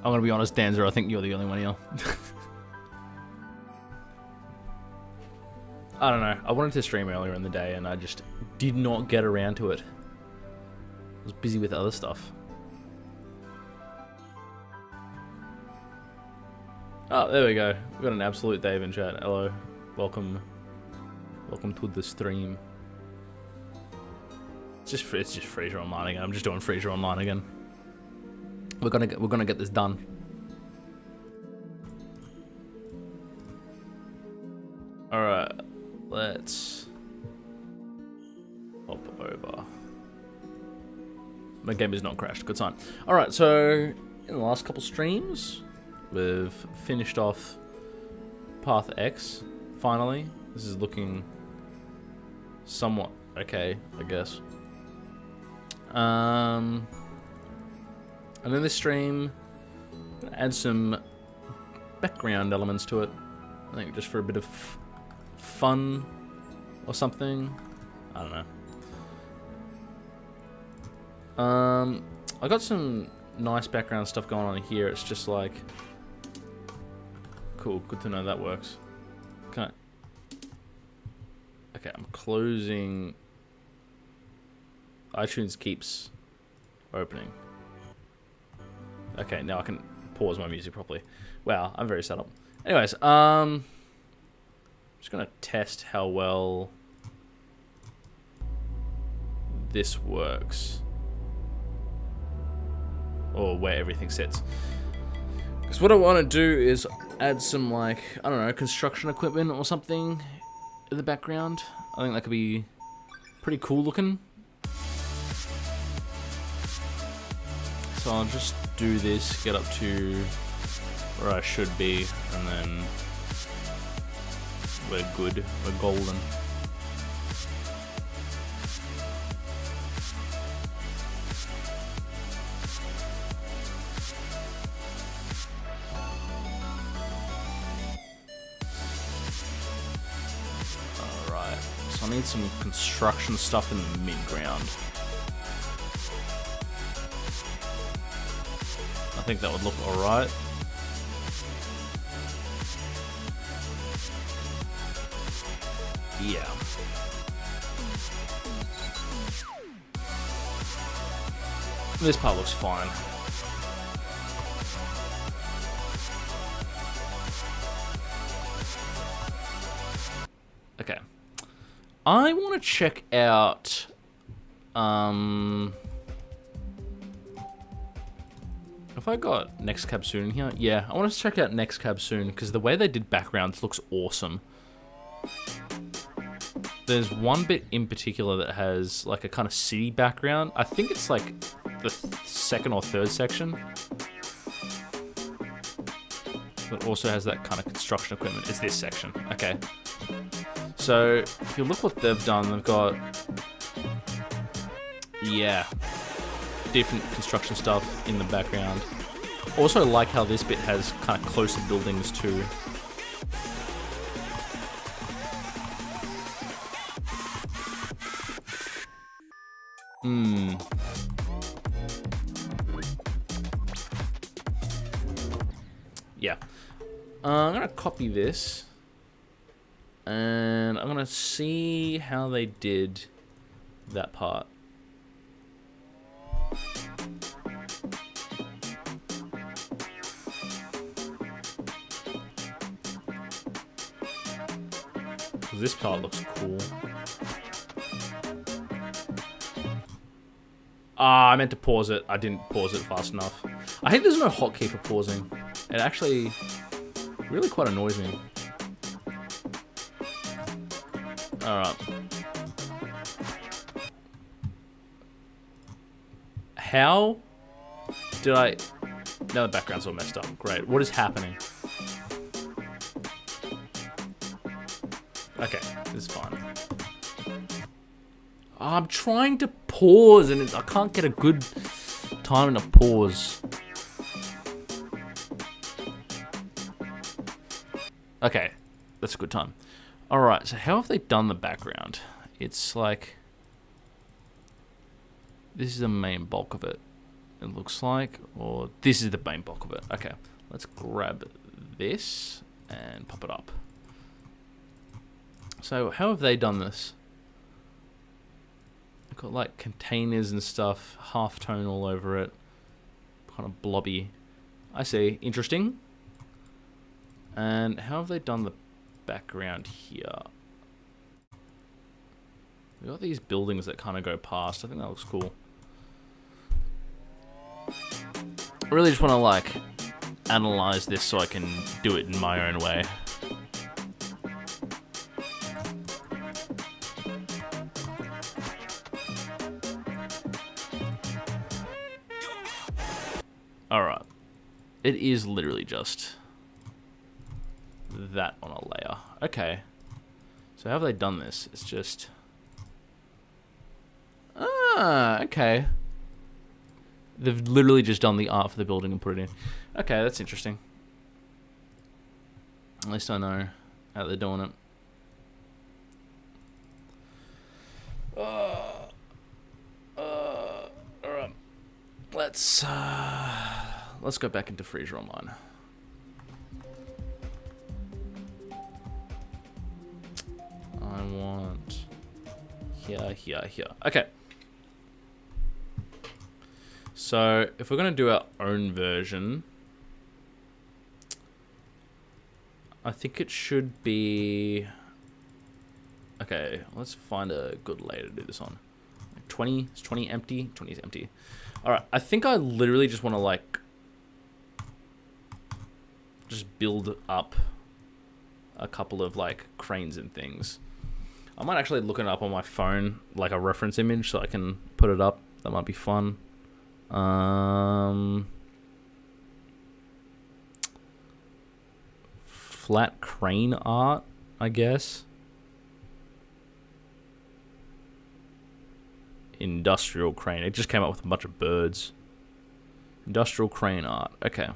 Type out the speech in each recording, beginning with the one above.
I'm gonna be honest, Danzer, I think you're the only one here. I don't know. I wanted to stream earlier in the day and I just did not get around to it. I was busy with other stuff. Oh, there we go. We've got an absolute Dave in chat. Hello. Welcome. Welcome to the stream. It's just Freesia Online again. I'm just doing Freesia Online again. We're gonna get this done. Alright. Let's hop over. My game is not crashed. Good sign. Alright, so in the last couple streams, we've finished off Path X, finally. This is looking somewhat okay, I guess. And in this stream, I'm gonna add some background elements to it. I think just for a bit of fun or something. I don't know. I got some nice background stuff going on here. It's just like, cool, good to know that works. Can I? Okay, I'm closing. iTunes keeps opening. Okay, now I can pause my music properly. Wow, I'm very set up. Anyways, just gonna test how well this works, or where everything sits. Because what I want to do is add some, like, I don't know, construction equipment or something in the background. I think that could be pretty cool looking. So I'll just do this, get up to where I should be, and then we're good, we're golden. Alright, so I need some construction stuff in the mid-ground. I think that would look alright. Yeah. This part looks fine. Okay. I want to check out have I got Next Cab Soon in here? Yeah, I want to check out Next Cab Soon because the way they did backgrounds looks awesome. There's one bit in particular that has like a kind of city background. I think it's like the second or third section. But also has that kind of construction equipment. It's this section. Okay. So if you look what they've done, they've got, yeah, different construction stuff in the background. Also like how this bit has kind of closer buildings too. Yeah. I'm gonna copy this and I'm gonna see how they did that part. This part looks cool. Ah, I meant to pause it. I didn't pause it fast enough. I think there's no hotkey for pausing. It actually really quite annoys me. Alright. How did I... Now the background's all messed up. Great. What is happening? Okay, this is fine. I'm trying to pause and I can't get a good time to pause. Okay, that's a good time. Alright, so how have they done the background? It's like... This is the main bulk of it. it looks like. Or this is the main block of it. Okay, let's grab this and pop it up. So how have they done this? They've got like containers and stuff, halftone all over it. Kind of blobby. I see. Interesting. And how have they done the background here? We've got these buildings that kind of go past. I think that looks cool. I really just want to like analyze this so I can do it in my own way. Alright. It is literally just that on a layer. Okay. So how have they done this? It's just... Ah, okay. They've literally just done the art for the building and put it in. Okay, that's interesting. At least I know how they're doing it. Alright. Let's go back into Freesia Online. I want here. Okay. So if we're gonna do our own version, I think it should be. Okay, let's find a good layer to do this on. 20 is 20 empty. 20 is empty. All right, I think I literally just want to like just build up a couple of like cranes and things. I might actually look it up on my phone, like a reference image, so I can put it up. That might be fun. Flat crane art, I guess. Industrial crane. It just came up with a bunch of birds. Industrial crane art. Okay.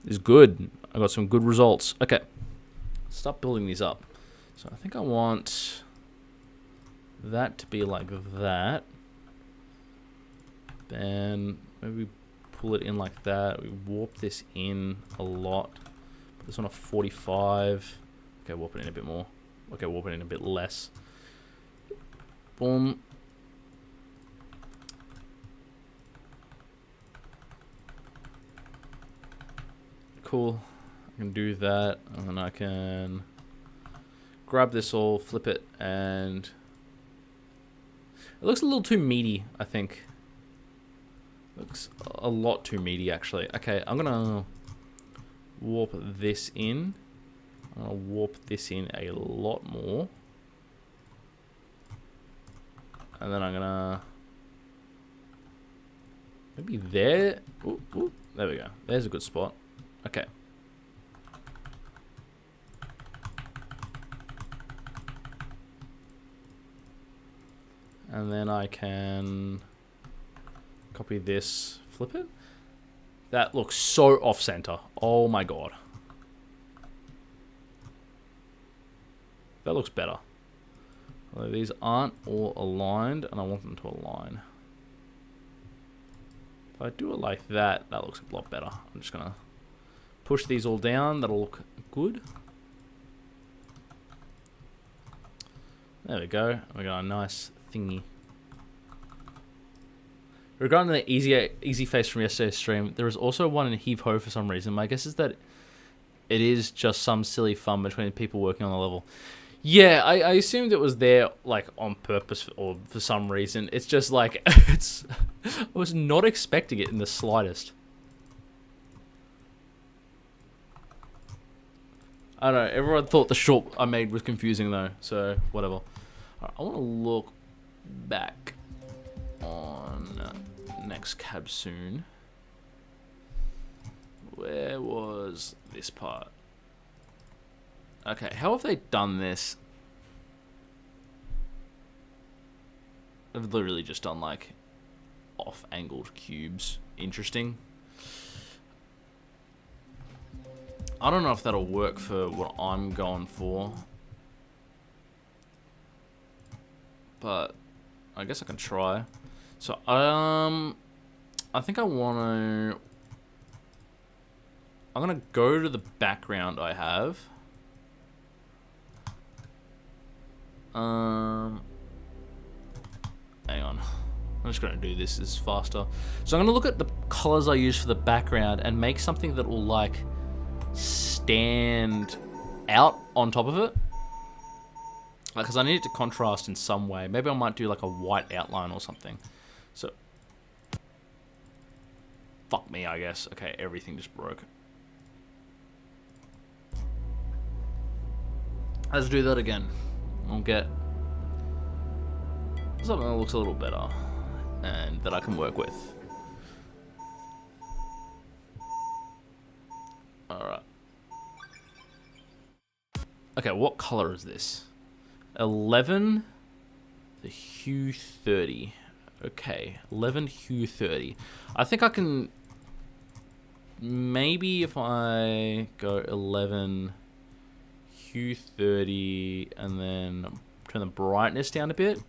Is good. I got some good results. Okay. Start building these up. So I think I want that to be like that. Then maybe pull it in like that. We warp this in a lot. Put this on a 45. Okay, warp it in a bit more. Okay, warp it in a bit less. Boom. Cool. I can do that, and then I can grab this all, flip it, and it looks a little too meaty, I think. Looks a lot too meaty, actually. Okay, I'm gonna warp this in. I'm gonna warp this in a lot more. And then I'm gonna maybe there. Ooh, ooh, there we go. There's a good spot. Okay. And then I can copy this, flip it. That looks so off center. Oh my god. That looks better. Although these aren't all aligned, and I want them to align. If I do it like that, that looks a lot better. I'm just gonna push these all down. That'll look good. There we go. We got a nice thingy. Regarding the easy face from yesterday's stream, there is also one in Heave Ho for some reason. My guess is that it is just some silly fun between people working on the level. Yeah, I assumed it was there like on purpose or for some reason. It's just like I was not expecting it in the slightest. I don't know. Everyone thought the short I made was confusing though, so whatever. Right, I want to look back on next cab soon. Where was this part? Okay, how have they done this? They've literally just done like off-angled cubes. Interesting. I don't know if that'll work for what I'm going for, but I guess I can try. So, I think I'm gonna go to the background I have. Hang on. I'm just gonna do this faster. So I'm gonna look at the colors I use for the background and make something that will like stand out on top of it. Because I need it to contrast in some way. Maybe I might do like a white outline or something. So, fuck me, I guess. Okay, everything just broke. Let's do that again. I'll get something that looks a little better and that I can work with. Alright. Okay, what color is this? 11, the hue 30. Okay, 11 hue 30. I think I can, maybe if I go 11 hue 30 and then turn the brightness down a bit.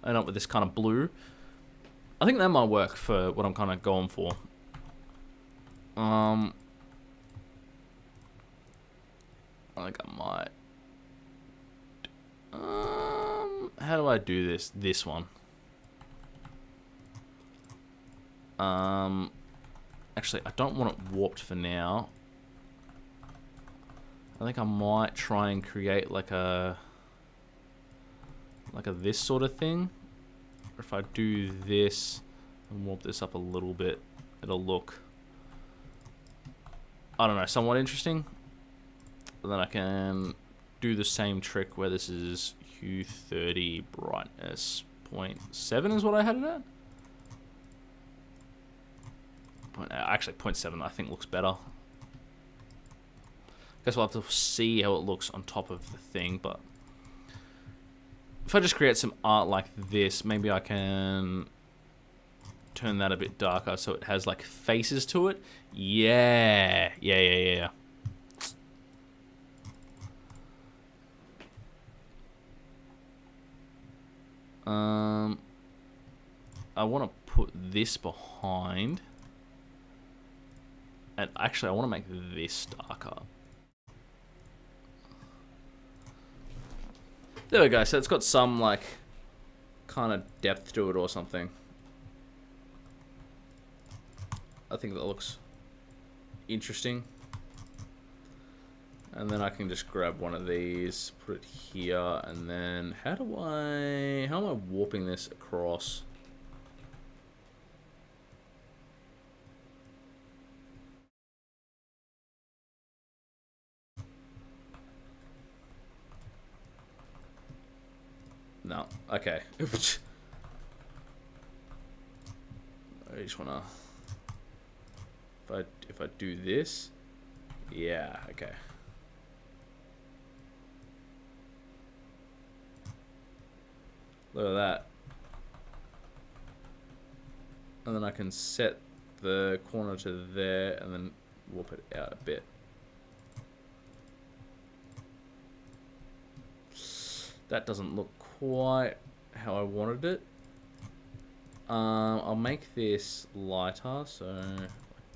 End up with this kind of blue. I think that might work for what I'm kind of going for. I think I might. How do I do this? This one. Actually, I don't want it warped for now. I think I might try and create like a this sort of thing. Or if I do this and warp this up a little bit, it'll look, I don't know, somewhat interesting. And then I can do the same trick where this is hue 30, brightness 0.7 is what I had it at. Actually, 0.7 I think looks better. Guess we'll have to see how it looks on top of the thing, but if I just create some art like this, maybe I can turn that a bit darker so it has like faces to it. Yeah. I want to put this behind. And actually, I want to make this darker. There we go. So it's got some like kind of depth to it or something. I think that looks interesting. And then I can just grab one of these, put it here, and then how am I warping this across? No, okay. I just wanna, if I do this, yeah, okay. Look at that. And then I can set the corner to there and then warp it out a bit. That doesn't look quite how I wanted it. I'll make this lighter, so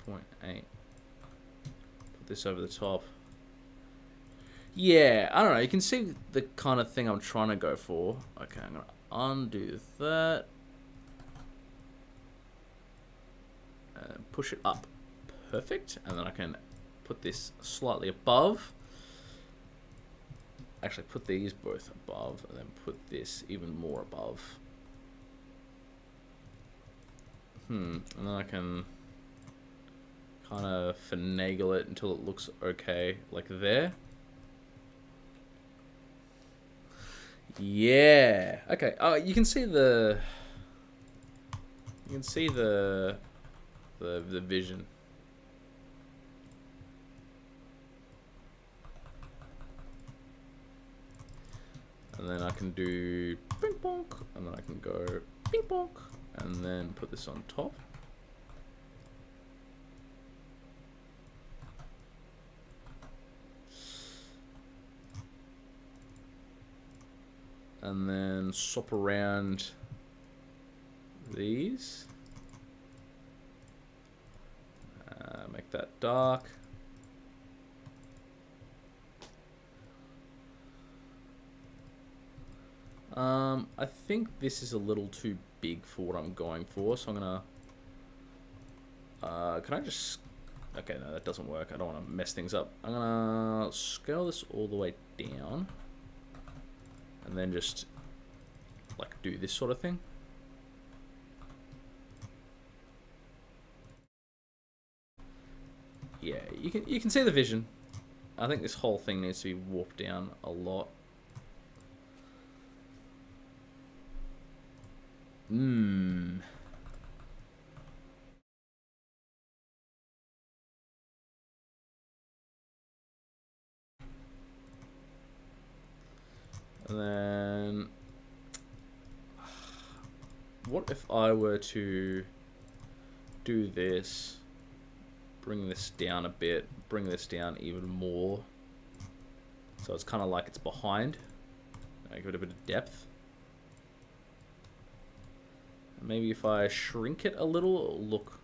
like 0.8. Put this over the top. Yeah, I don't know. You can see the kind of thing I'm trying to go for. Okay, I'm gonna undo that. And push it up. Perfect. And then I can put this slightly above. Actually, put these both above, and then put this even more above. And then I can kind of finagle it until it looks okay, like there. Yeah. Okay. You can see the vision. And then I can do ping pong, and then I can go ping pong, and then put this on top. And then swap around these. Make that dark. I think this is a little too big for what I'm going for, so I'm gonna... can I just... Okay, no, that doesn't work. I don't want to mess things up. I'm gonna scale this all the way down. And then just, like, do this sort of thing. Yeah, you can see the vision. I think this whole thing needs to be warped down a lot. And then, what if I were to do this, bring this down a bit, bring this down even more, so it's kind of like it's behind. Give it a bit of depth. And maybe if I shrink it a little, it'll look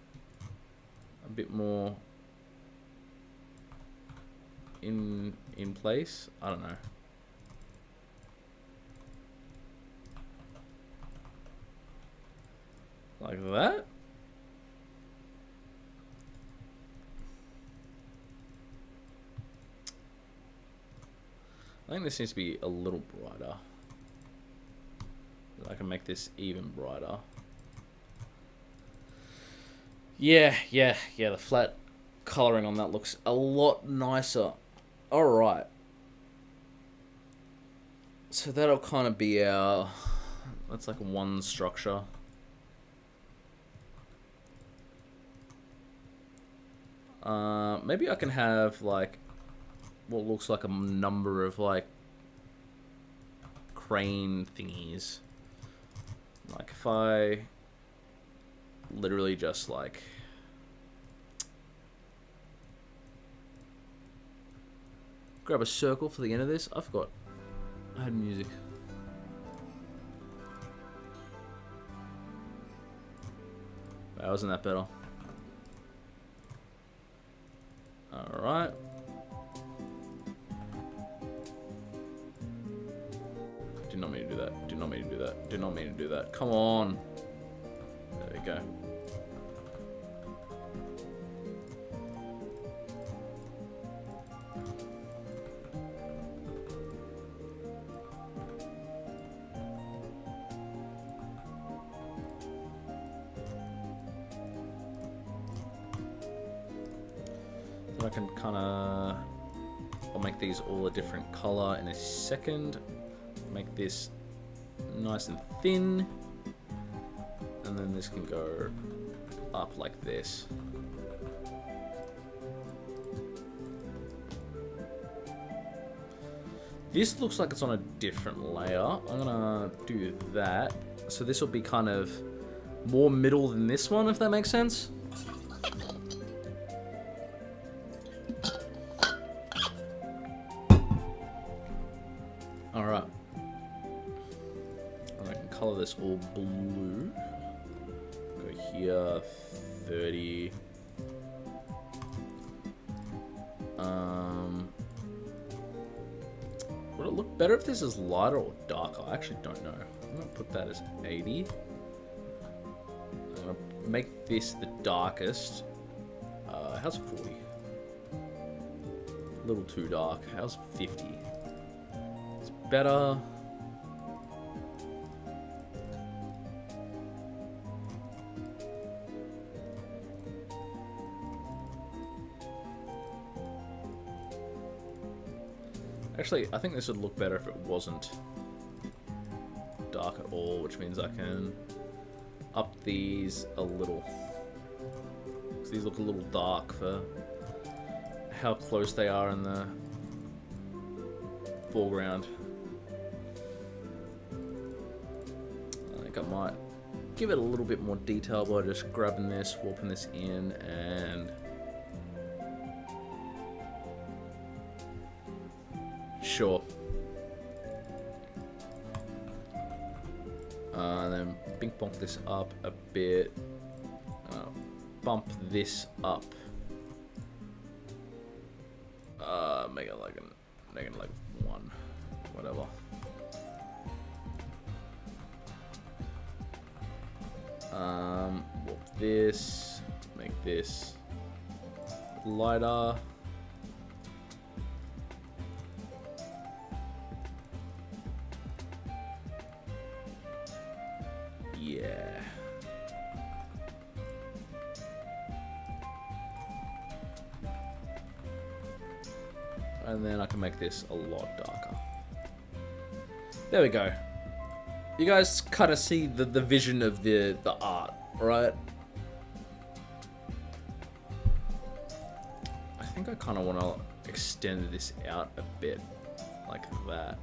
a bit more in place. I don't know. Like that. I think this needs to be a little brighter. I can make this even brighter. Yeah, the flat coloring on that looks a lot nicer. Alright. So that'll kind of be our... That's like one structure. Maybe I can have like what looks like a number of like crane thingies. Like if I literally just like grab a circle for the end of this. I forgot I had music. That wasn't that better. Alright. Did not mean to do that. Did not mean to do that. Did not mean to do that. Come on. There we go. I can kind of... I'll make these all a different color in a second. Make this nice and thin. And then this can go up like this. This looks like it's on a different layer. I'm gonna do that. So this will be kind of more middle than this one, if that makes sense. Alright. I can color this all blue. Go here, 30. Would it look better if this is lighter or darker? I actually don't know. I'm gonna put that as 80. I'm gonna make this the darkest. How's 40? A little too dark. How's 50? It's better. Actually, I think this would look better if it wasn't dark at all, which means I can up these a little. Because these look a little dark for how close they are in the foreground. I think I might give it a little bit more detail by just grabbing this, warping this in, and sure. Then bink bonk this up a bit. Bump this up. Make it like like 1, whatever. Warp this, make this lighter. Yeah. And then I can make this a lot darker. There we go. You guys kind of see the vision of the art, right? I think I kind of want to extend this out a bit, like that.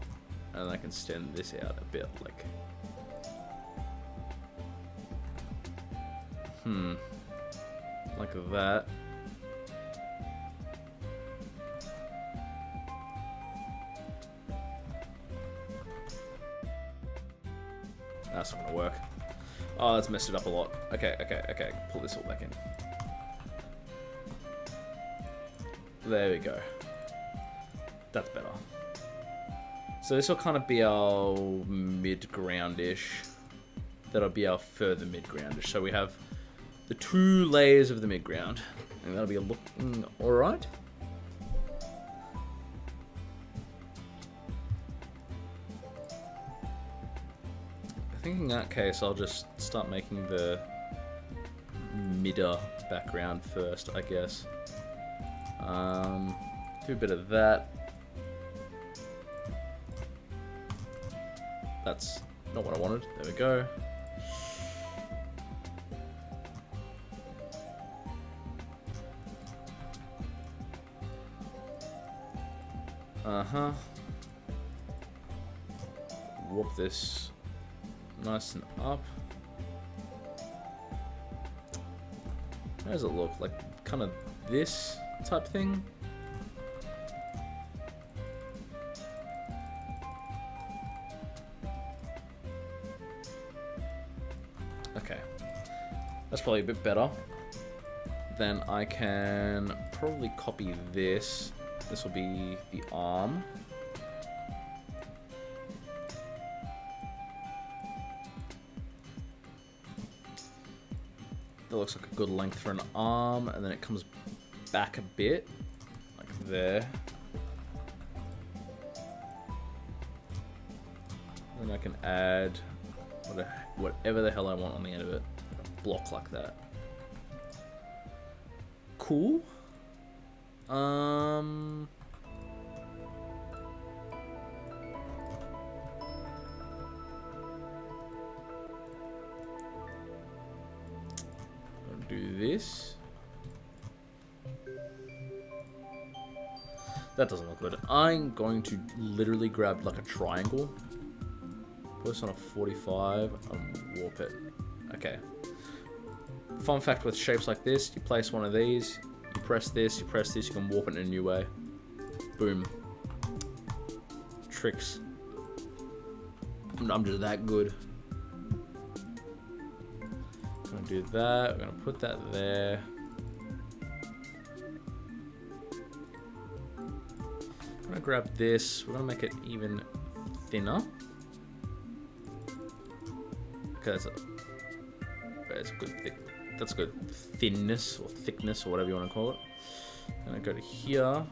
And I can extend this out a bit, like... like that. That's not gonna work. Oh, that's messed it up a lot. Okay. Pull this all back in. There we go. That's better. So this will kind of be our mid-ground-ish. That'll be our further mid-ground-ish. So we have the 2 layers of the mid-ground. And that'll be looking alright. I think in that case, I'll just start making the midder background first, I guess. Do a bit of that. That's not what I wanted. There we go. Warp this nice and up. How does it look? Like kind of this type thing? Okay. That's probably a bit better. Then I can probably copy this. This will be the arm. That looks like a good length for an arm, and then it comes back a bit, like there. Then I can add whatever the hell I want on the end of it. A block like that. Cool. Do this. That doesn't look good. I'm going to literally grab like a triangle, put this on a 45 and warp it. Okay. Fun fact with shapes like this, you place one of these, you press this, you can warp it in a new way. Boom. Tricks. I'm just that good. Gonna do that. We're gonna put that there. I'm gonna grab this. We're gonna make it even thinner. Okay, that's a good thick. That's good thinness or thickness or whatever you want to call it. Gonna go to here.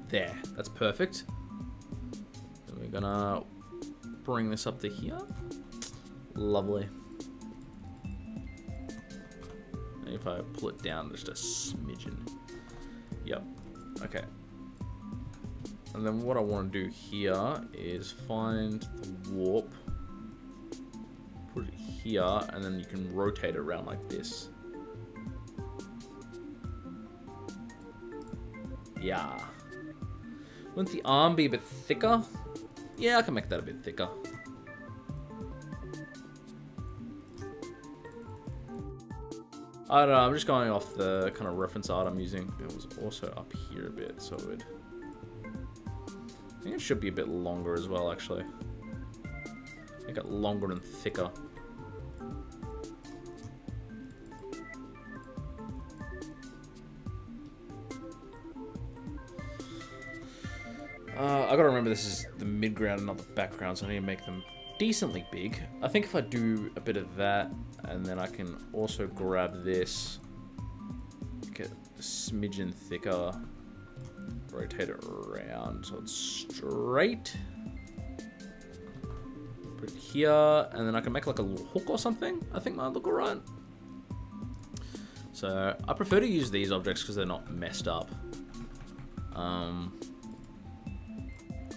There. That's perfect. Then we're gonna bring this up to here. Lovely. And if I pull it down just a smidgen. Yep. Okay. And then what I want to do here is find the warp. Put it here, and then you can rotate it around like this. Yeah. Wouldn't the arm be a bit thicker? Yeah, I can make that a bit thicker. I don't know, I'm just going off the kind of reference art I'm using. It was also up here a bit, so I think it should be a bit longer as well, actually. Make it longer and thicker. I gotta remember this is the midground and not the background, so I need to make them decently big. I think if I do a bit of that, and then I can also grab this, get a smidgen thicker, rotate it around so it's straight. Put it here, and then I can make like a little hook or something. I think might look alright. So I prefer to use these objects because they're not messed up.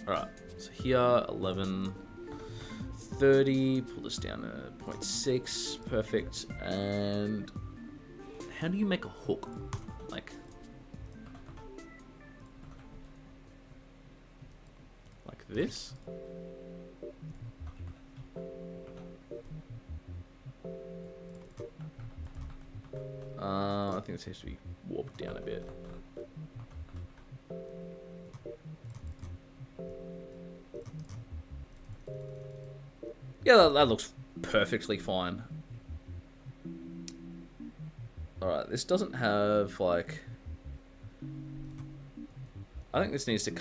Alright, so here 11, 30, pull this down to 0.6, perfect. And how do you make a hook? Like this? I think it seems to be warped down a bit. Yeah, that looks perfectly fine. Alright, this doesn't have, like... I think this needs to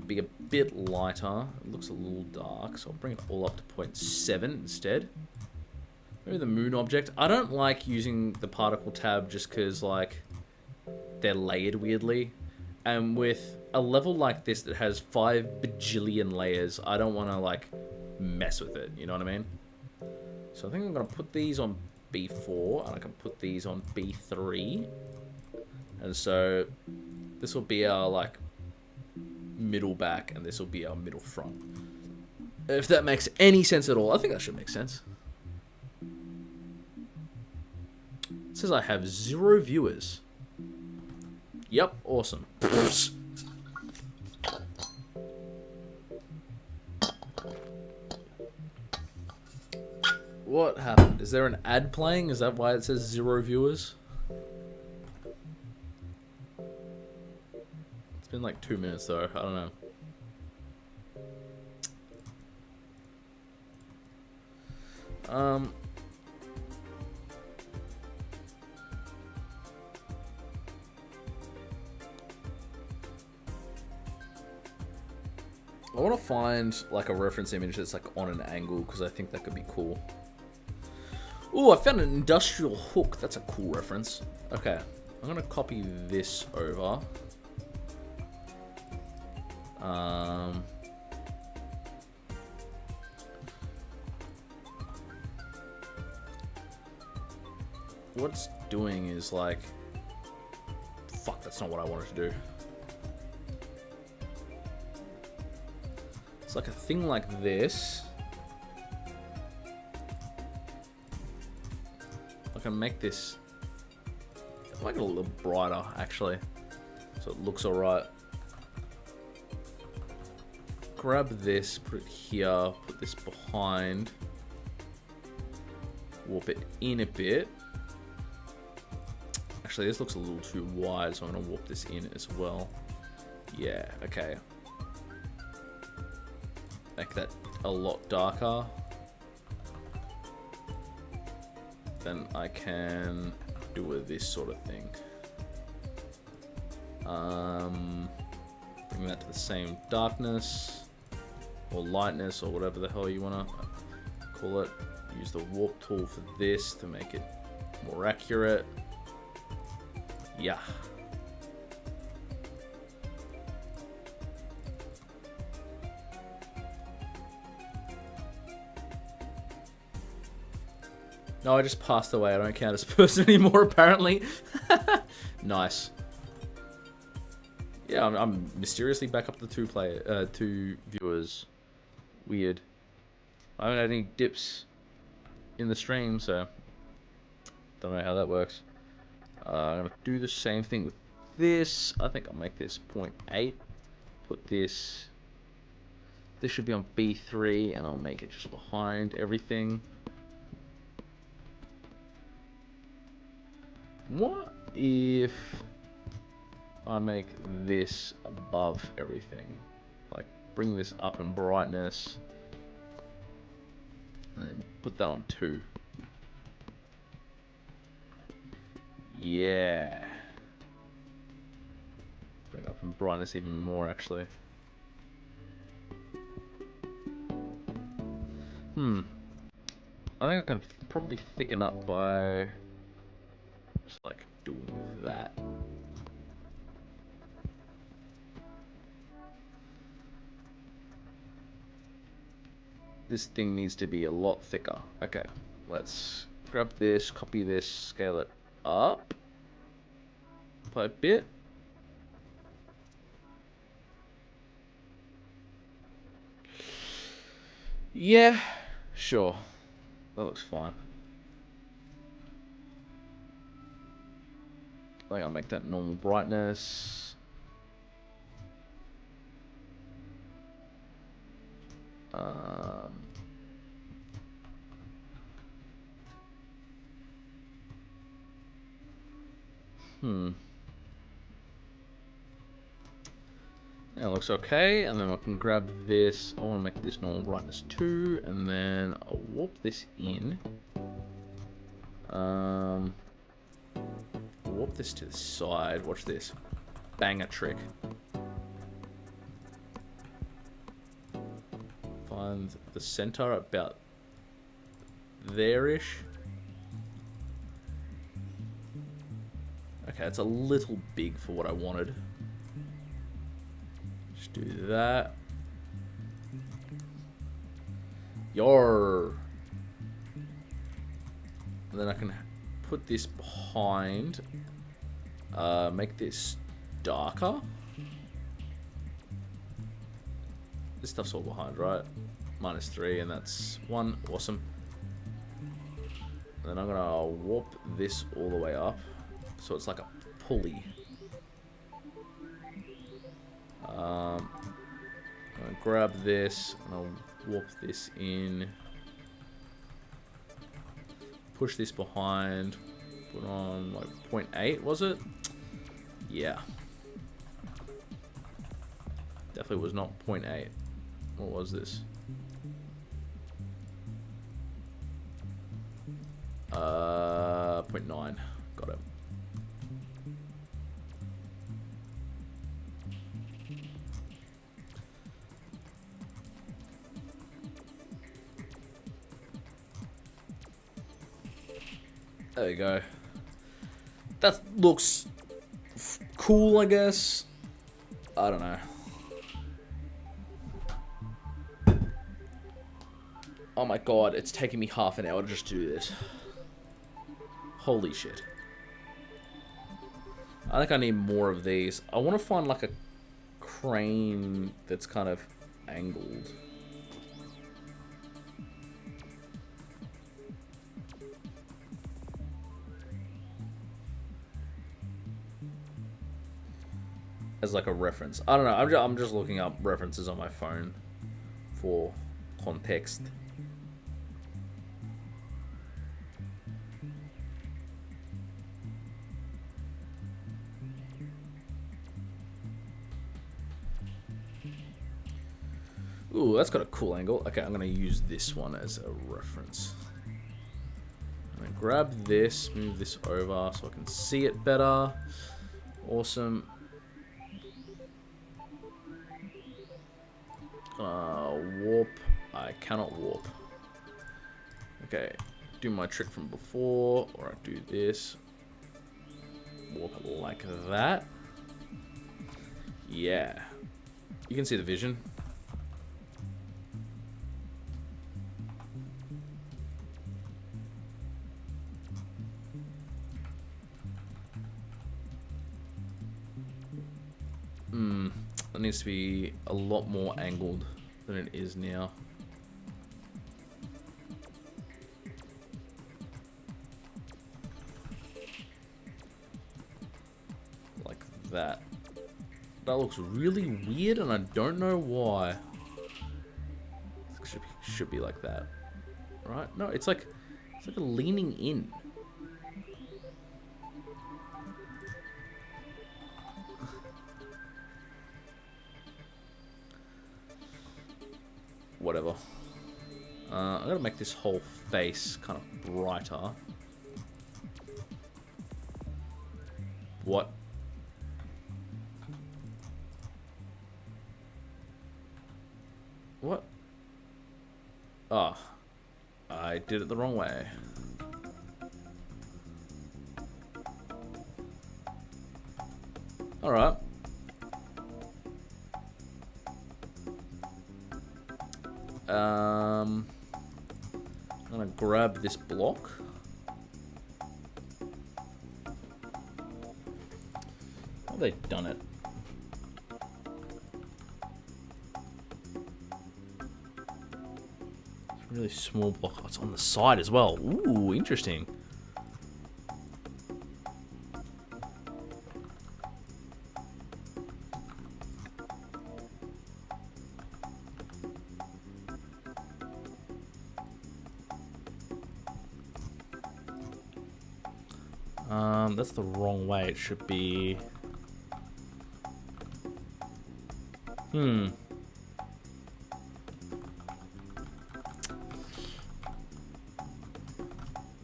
be a bit lighter. It looks a little dark, so I'll bring it all up to 0.7 instead. Maybe the moon object. I don't like using the particle tab just because, like, they're layered weirdly. And with a level like this that has 5 bajillion layers, I don't want to, like, mess with it. You know what I mean? So I think I'm going to put these on B4, and I can put these on B3. And so this will be our, like, middle back, and this will be our middle front. If that makes any sense at all. I think that should make sense. It says I have 0 viewers. Yep, awesome. What happened? Is there an ad playing? Is that why it says 0 viewers? It's been like 2 minutes though, I don't know. I want to find like a reference image that's like on an angle because I think that could be cool. Ooh, I found an industrial hook. That's a cool reference. Okay, I'm gonna copy this over. What it's doing is like, fuck, that's not what I wanted to do. It's like a thing like this. I can make this, I'll make it a little brighter actually, so it looks alright. Grab this, put it here, put this behind, warp it in a bit. Actually, this looks a little too wide, so I'm gonna warp this in as well. Yeah, okay. Make that a lot darker. Then I can do this sort of thing. Bring that to the same darkness or lightness or whatever the hell you wanna call it. Use the warp tool for this to make it more accurate. Yeah. No, I just passed away. I don't count as a person anymore, apparently. Nice. Yeah, I'm mysteriously back up to 2 viewers. Weird. I haven't had any dips in the stream, so don't know how that works. I'm gonna do the same thing with this. I think I'll make this 0.8. Put this. This should be on B3, and I'll make it just behind everything. What if I make this above everything? Like, bring this up in brightness. And put that on 2. Yeah. Bring up in brightness even more, actually. I think I can probably thicken up by just like doing that. This thing needs to be a lot thicker. Okay, let's grab this, copy this, scale it up by a bit. Yeah, sure. That looks fine. I think I'll make that normal brightness. That looks okay, and then I can grab this. I want to make this normal brightness 2, and then I'll warp this in. Warp this to the side. Watch this. Banger trick. Find the center about there-ish. Okay, it's a little big for what I wanted. Just do that. Yarr. And then I can put this behind. Make this darker. This stuff's all behind, right? -3, and that's 1. Awesome. And then I'm gonna warp this all the way up, so it's like a pulley. I'm gonna grab this, and I'll warp this in. Push this behind. Put on like 0.8, was it? Yeah. Definitely was not 0.8. What was this? 0.9. Got it. There you go. That looks cool, I guess. I don't know. Oh my god, it's taking me half an hour to just do this. Holy shit. I think I need more of these. I want to find like a crane that's kind of angled. As like a reference. I don't know. I'm just looking up references on my phone for context. Ooh, that's got a cool angle. Okay, I'm gonna use this one as a reference. I'm gonna grab this, move this over so I can see it better. Awesome. Warp. I cannot warp. Okay, do my trick from before, or I do this. Warp it like that. Yeah. You can see the vision. It needs to be a lot more angled than it is now. Like that. That looks really weird and I don't know why. It should be like that. Right? No, it's like a leaning in. Whatever. I'm gonna make this whole face kind of brighter. What? What? Oh, I did it the wrong way. Alright. I'm gonna grab this block. How have they done it? It's a really small block. Oh, it's on the side as well. Ooh, interesting. That's the wrong way. It should be...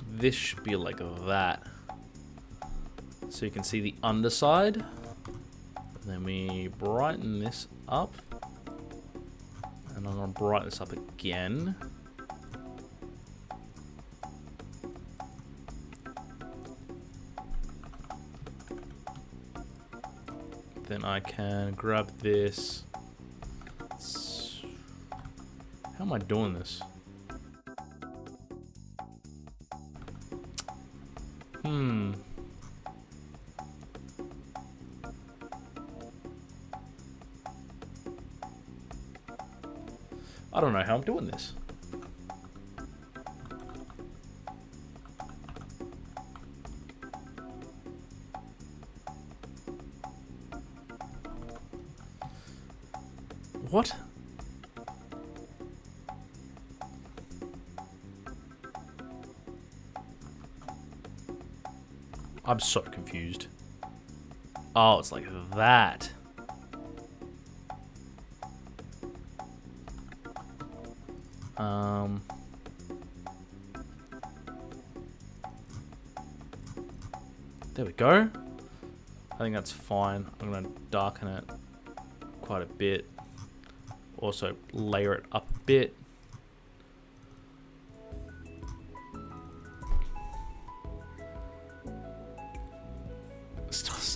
This should be like that. So you can see the underside. And then we brighten this up. And I'm going to brighten this up again. Then I can grab this. How am I doing this? I don't know how I'm doing this. What? I'm so confused. Oh, it's like that. There we go. I think that's fine. I'm going to darken it quite a bit. Also layer it up a bit.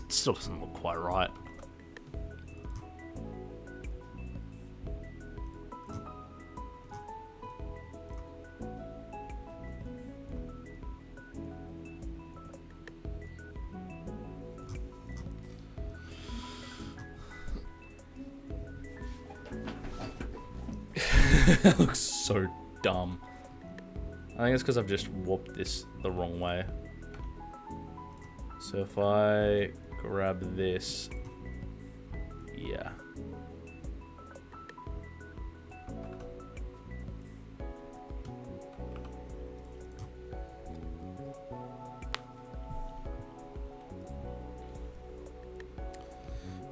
Still doesn't look quite right. That looks so dumb. I think it's because I've just warped this the wrong way. So if I grab this, yeah.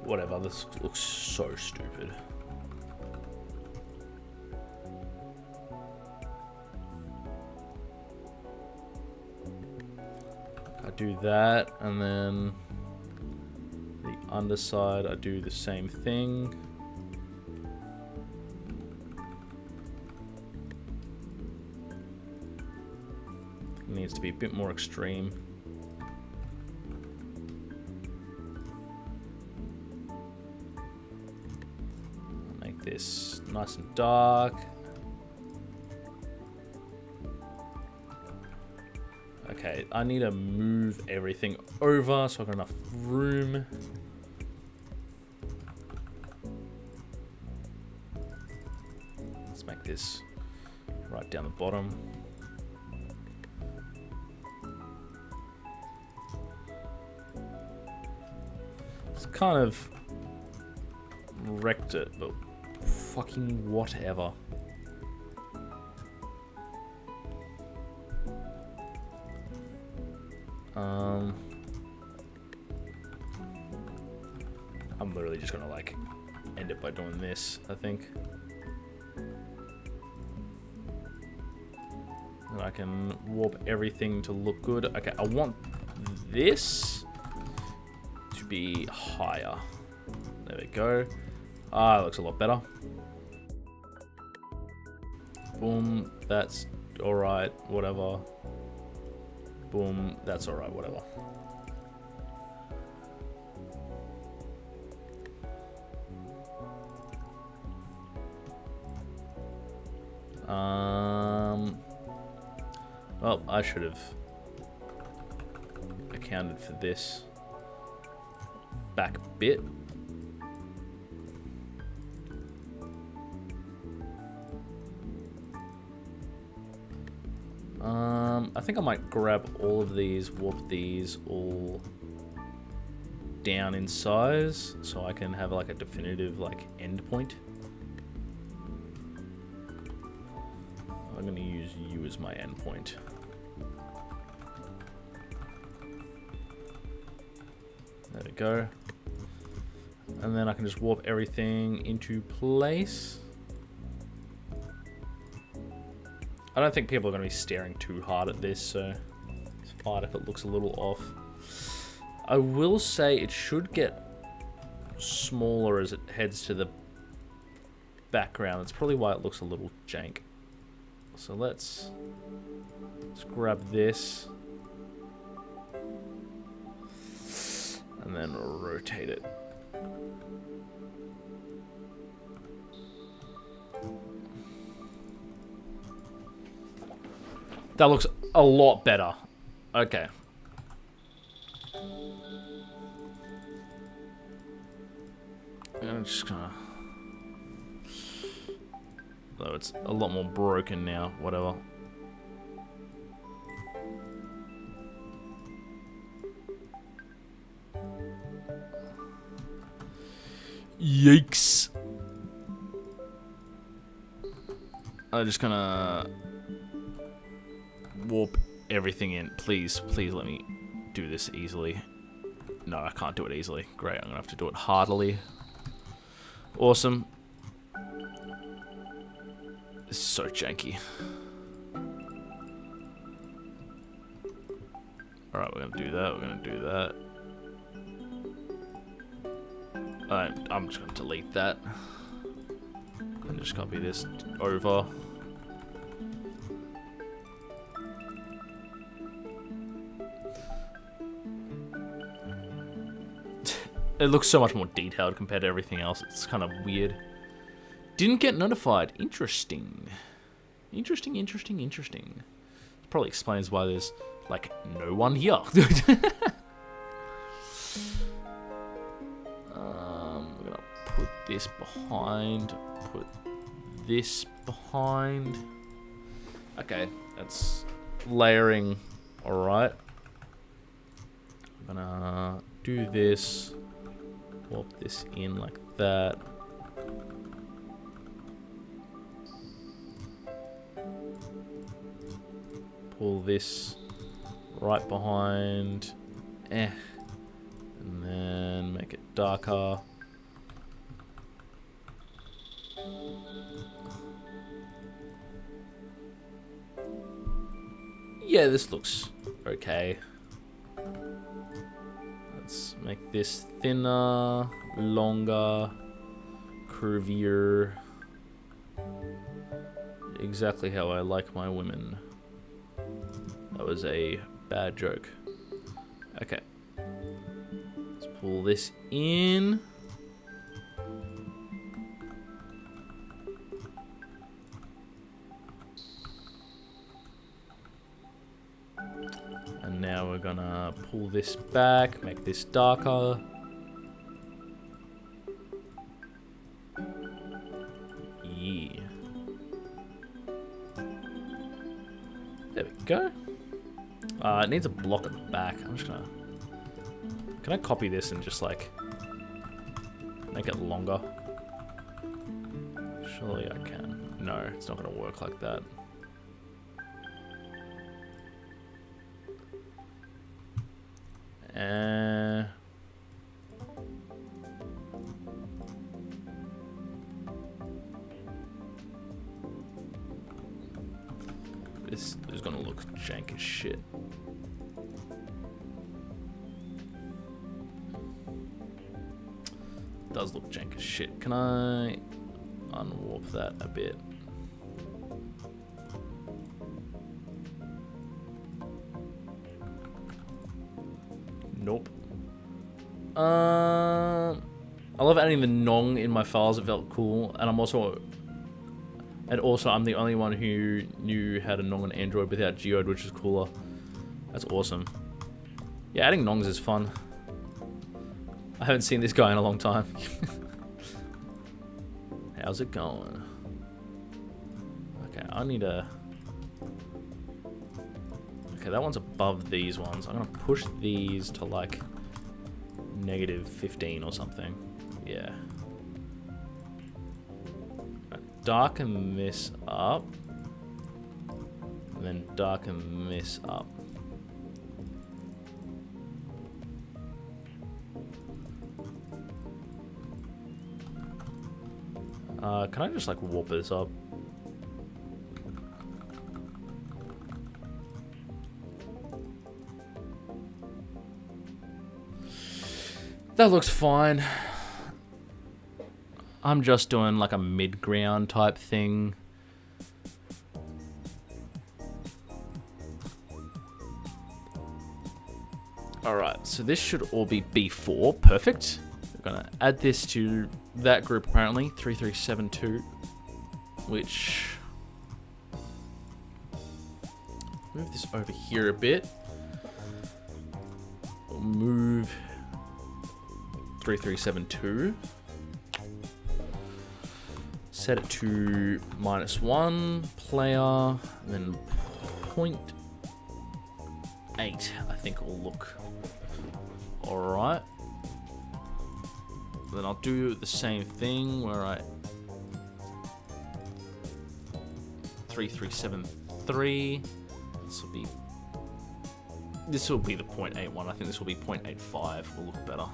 Whatever, this looks so stupid. I do that, and then the underside, I do the same thing. It needs to be a bit more extreme. Make this nice and dark. Okay, I need to move everything over so I've got enough room. Let's make this right down the bottom. It's kind of wrecked it, but fucking whatever. I'm literally just gonna like end it by doing this, I think. I can warp everything to look good. Okay, I want this to be higher. There we go. Ah, it looks a lot better. Boom, that's alright, whatever. Boom, that's alright, whatever. Well, I should have accounted for this back bit. I think I might grab all of these, warp these all down in size so I can have like a definitive like end point. I'm going to use you as my end point. There we go. And then I can just warp everything into place. I don't think people are going to be staring too hard at this, so it's fine if it looks a little off. I will say it should get smaller as it heads to the background. That's probably why it looks a little jank. So let's grab this and then rotate it. That looks a lot better. Okay. I'm just gonna... Though it's a lot more broken now, whatever. Yikes. I'm just gonna warp everything in. Please, please let me do this easily. No, I can't do it easily. Great, I'm gonna have to do it hardily. Awesome. This is so janky. Alright, we're gonna do that, we're gonna do that. Alright, I'm just gonna delete that. And just copy this over. It looks so much more detailed compared to everything else. It's kind of weird. Didn't get notified. Interesting. Interesting, interesting, interesting. Probably explains why there's, like, no one here. We're gonna put this behind. Put this behind. Okay, that's layering. Alright. I'm gonna do this. Warp this in like that. Pull this right behind. And then make it darker. Yeah, this looks okay. Let's make this thinner, longer, curvier. Exactly how I like my women. That was a bad joke. Okay. Let's pull this in. And now we're gonna pull this back, make this darker. Yeah. There we go. It needs a block at the back. I'm just gonna... Can I copy this and just like make it longer? Surely I can. No, it's not gonna work like that. This is gonna look jank as shit. Does look jank as shit. Can I unwarp that a bit? Nope. I love adding the Nong in my files. It felt cool, and I'm also the only one who knew how to Nong on Android without Geode, which is cooler. That's awesome. Yeah, adding Nongs is fun. I haven't seen this guy in a long time. How's it going? Okay, I need a... Okay, that one's above these ones. I'm gonna push these to like -15 or something. Yeah. Right, darken this up. And then darken this up. Can I just like warp this up? That looks fine. I'm just doing like a mid-ground type thing. Alright, so this should all be B4. Perfect. We're gonna add this to that group apparently, 3372, which... Move this over here a bit. We'll move 3372. Set it to -1 player, and then 0.8. I think will look alright. Then I'll do the same thing where I 3373. This will be the 0.81. I think this will be 0.85. Will look better.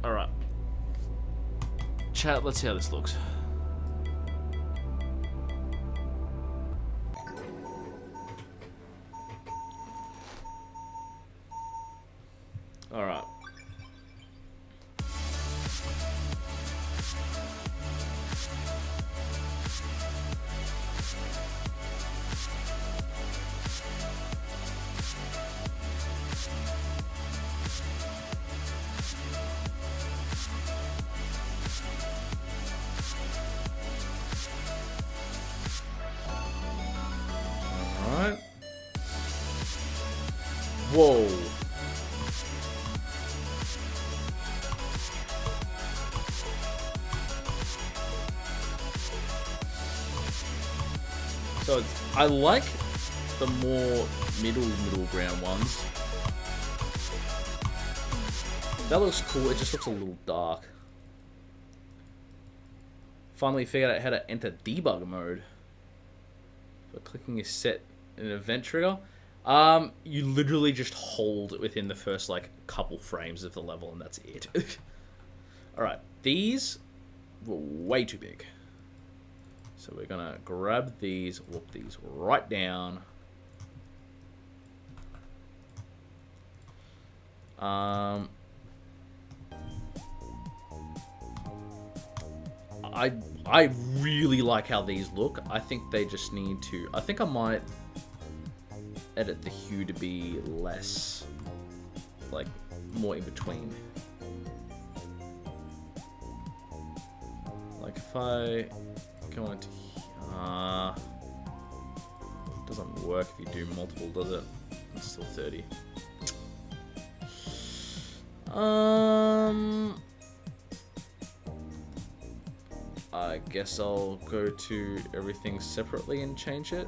All right, chat. Let's see how this looks. All right. All right. Whoa. So I like the more middle ground ones. That looks cool. It just looks a little dark. Finally figured out how to enter debug mode. By clicking a set an event trigger. You literally just hold within the first like couple frames of the level, and that's it. All right, these were way too big. So we're gonna grab these, whoop these right down. I really like how these look. I think they just need to. I think I might edit the hue to be less, like more in between. Like if I go into doesn't work if you do multiple, does it? It's still 30. I guess I'll go to everything separately and change it.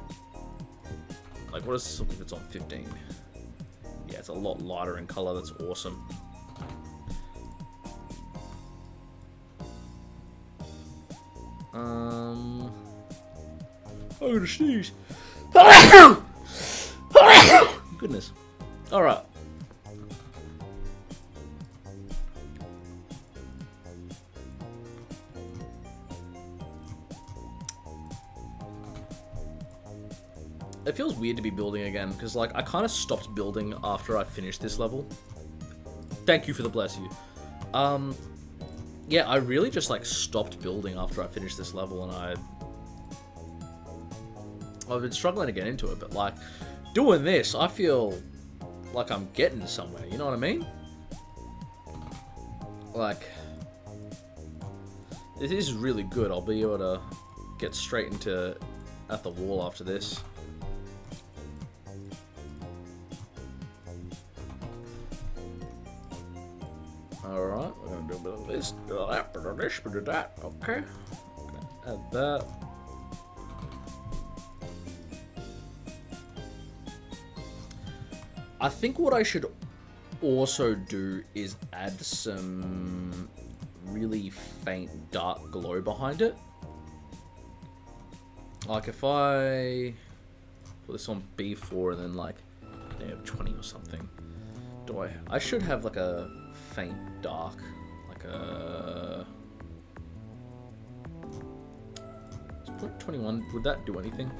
Like, what does this look if it's on 15? Yeah, it's a lot lighter in color. That's awesome. I'm gonna sneeze. Goodness. All right. it feels weird to be building again, because, like, I kind of stopped building after I finished this level. Thank you for the bless you. Yeah, I really just, like, stopped building after I finished this level, and I've been struggling to get into it, but, like, doing this, I feel like I'm getting somewhere, you know what I mean? Like, this is really good. I'll be able to get straight into at the wall after this. Alright, we're gonna do a bit of this, bit of that, bit of this, bit of that. Okay. Add that. I think what I should also do is add some really faint dark glow behind it. Like if I put this on B4 and then like they have 20 or something. I should have like a faint dark, like a... Let's put 21, would that do anything?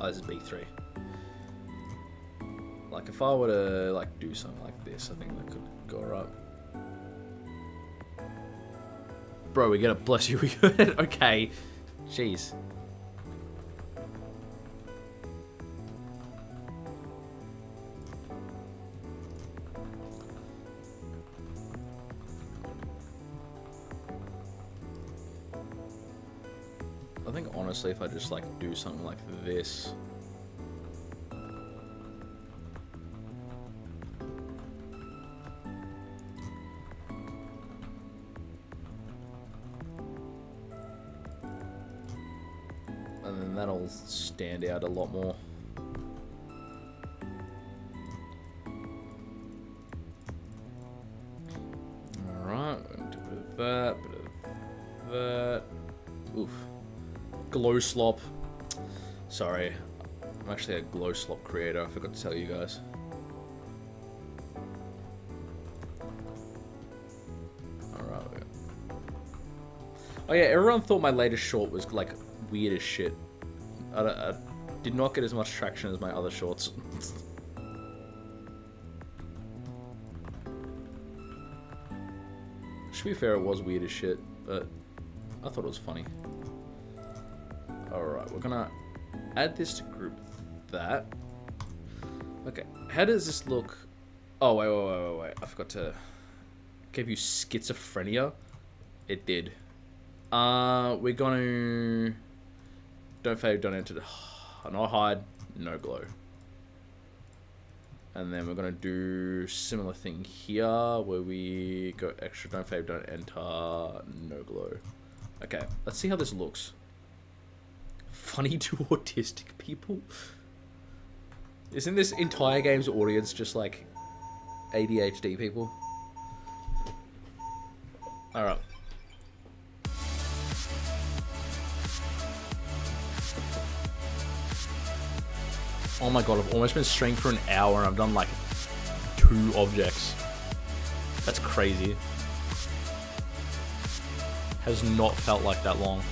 Oh, this is B3. Like if I were to like do something like this, I think that could go alright. Bro, we get it. Bless you. We get it. Okay. Jeez. I think honestly, if I just like do something like this. And then that'll stand out a lot more. Alright, we're going to do a bit of that, bit of that. Oof. Glow slop. Sorry, I'm actually a glow slop creator, I forgot to tell you guys. Alright. Oh yeah, everyone thought my latest short was like weird as shit. I did not get as much traction as my other shorts. To be fair, it was weird as shit, but I thought it was funny. Alright, we're gonna add this to group that. Okay, how does this look? Oh, wait. I forgot to give you schizophrenia. It did. We're gonna... Don't fade, don't enter. No hide, no glow. And then we're gonna do similar thing here where we go extra, don't fade, don't enter, no glow. Okay, let's see how this looks. Funny to autistic people? Isn't this entire game's audience just like ADHD people? Alright. Oh my god, I've almost been streaming for an hour and I've done like 2 objects. That's crazy. Has not felt like that long.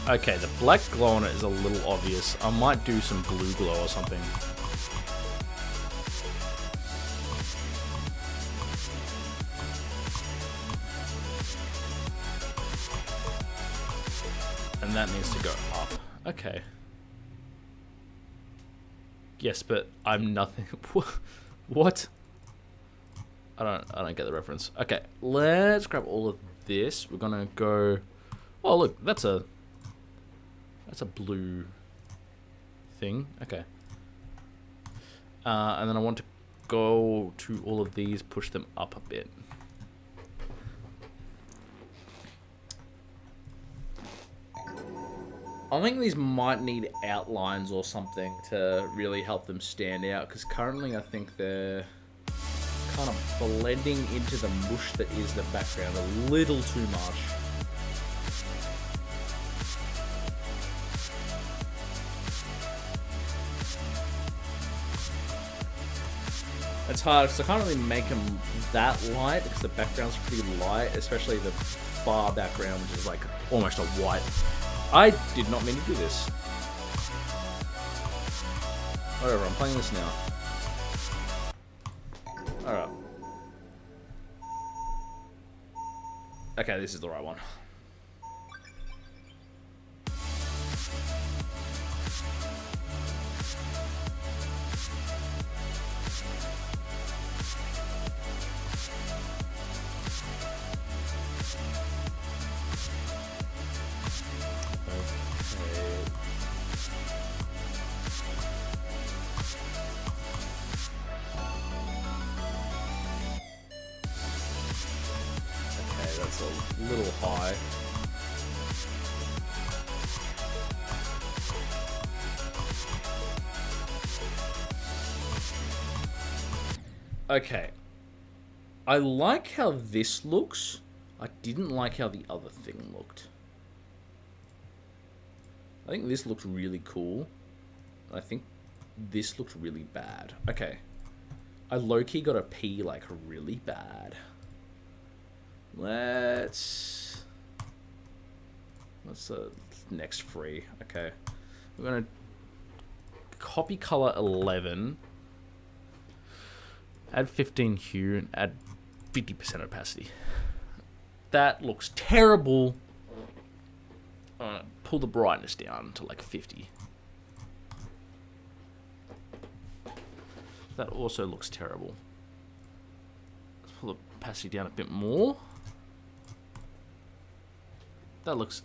Okay, the black glow on it is a little obvious. I might do some blue glow or something. And that needs to go up. Okay. Yes, but I'm nothing. What? I don't get the reference. Okay, let's grab all of this. We're gonna go. Oh look, that's a blue thing. Okay. And then I want to go to all of these, push them up a bit. I think these might need outlines or something to really help them stand out, because currently I think they're kind of blending into the mush that is the background a little too much. It's hard because I can't really make them that light because the background's pretty light, especially the far background, which is like almost a white. I did not mean to do this. Whatever, I'm playing this now. Alright. Okay, this is the right one. That's a little high. Okay. I like how this looks. I didn't like how the other thing looked. I think this looked really cool. I think this looked really bad. Okay. I low-key got a P like really bad. What's the next free? Okay. We're going to copy color 11. Add 15 hue and add 50% opacity. That looks terrible. Pull the brightness down to like 50. That also looks terrible. Let's pull the opacity down a bit more. That looks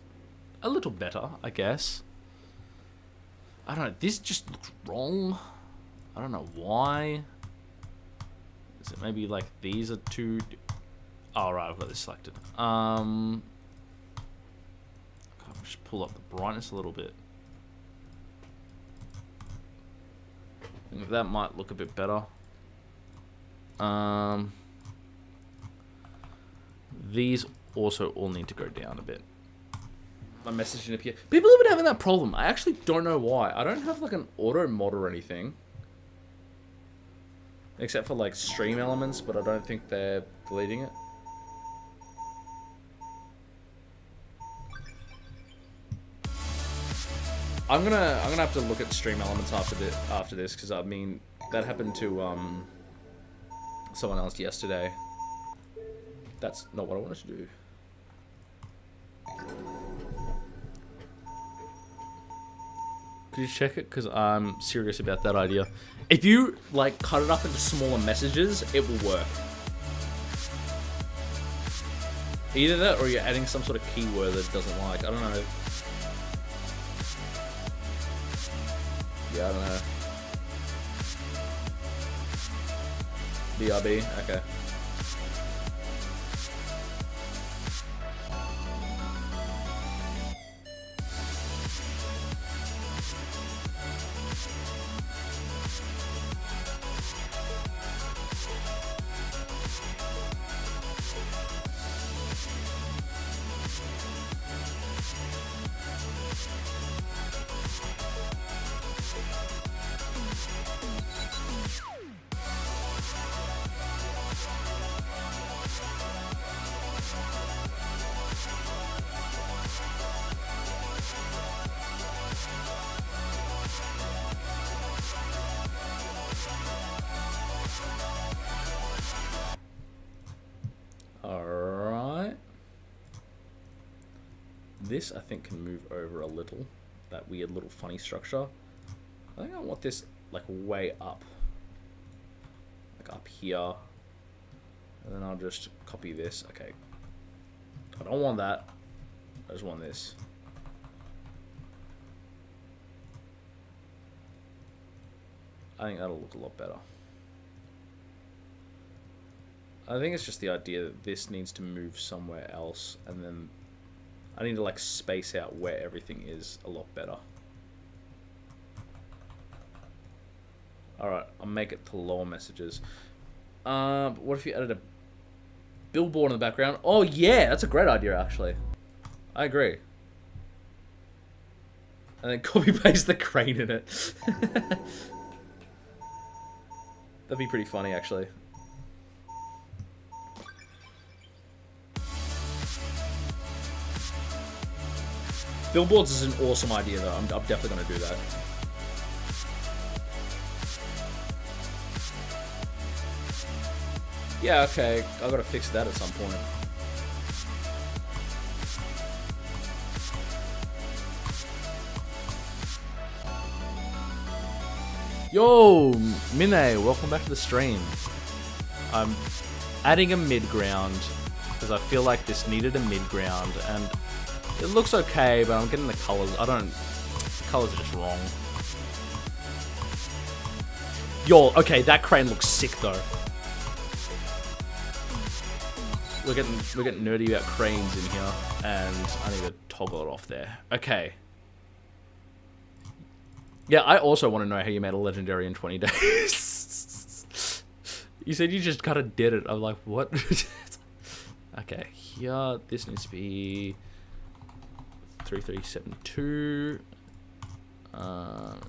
a little better, I guess. I don't know. This just looks wrong. I don't know why. Is it maybe like these are too... Oh, right, I've got this selected. I'll just pull up the brightness a little bit. I think that might look a bit better. These also all need to go down a bit. My message didn't appear. People have been having that problem. I actually don't know why. I don't have like an auto mod or anything. Except for like stream elements, but I don't think they're deleting it. I'm gonna have to look at stream elements after this, because I mean that happened to someone else yesterday. That's not what I wanted to do. Could you check it? Because I'm serious about that idea. If you, like, cut it up into smaller messages, it will work. Either that or you're adding some sort of keyword that it doesn't like. I don't know. Yeah, I don't know. BRB? Okay. Alright. This, I think, can move over a little. That weird little funny structure. I think I want this, like, way up. Like, up here. And then I'll just copy this. Okay. I don't want that. I just want this. I think that'll look a lot better. I think it's just the idea that this needs to move somewhere else, and then I need to like space out where everything is a lot better. Alright, I'll make it to lower messages. But what if you added a billboard in the background? Oh yeah, that's a great idea actually. I agree. And then copy paste the crane in it. That'd be pretty funny, actually. Billboards is an awesome idea, though. I'm definitely going to do that. Yeah, okay. I've got to fix that at some point. Yo, Mine, welcome back to the stream. I'm adding a mid-ground because I feel like this needed a mid-ground, and it looks okay, but I'm getting the colors. The colors are just wrong. Yo, okay, that crane looks sick though. We're getting nerdy about cranes in here, and I need to toggle it off there. Okay. Yeah, I also want to know how you made a legendary in 20 days. You said you just kind of did it. I'm like, what? Okay, here, this needs to be 3372.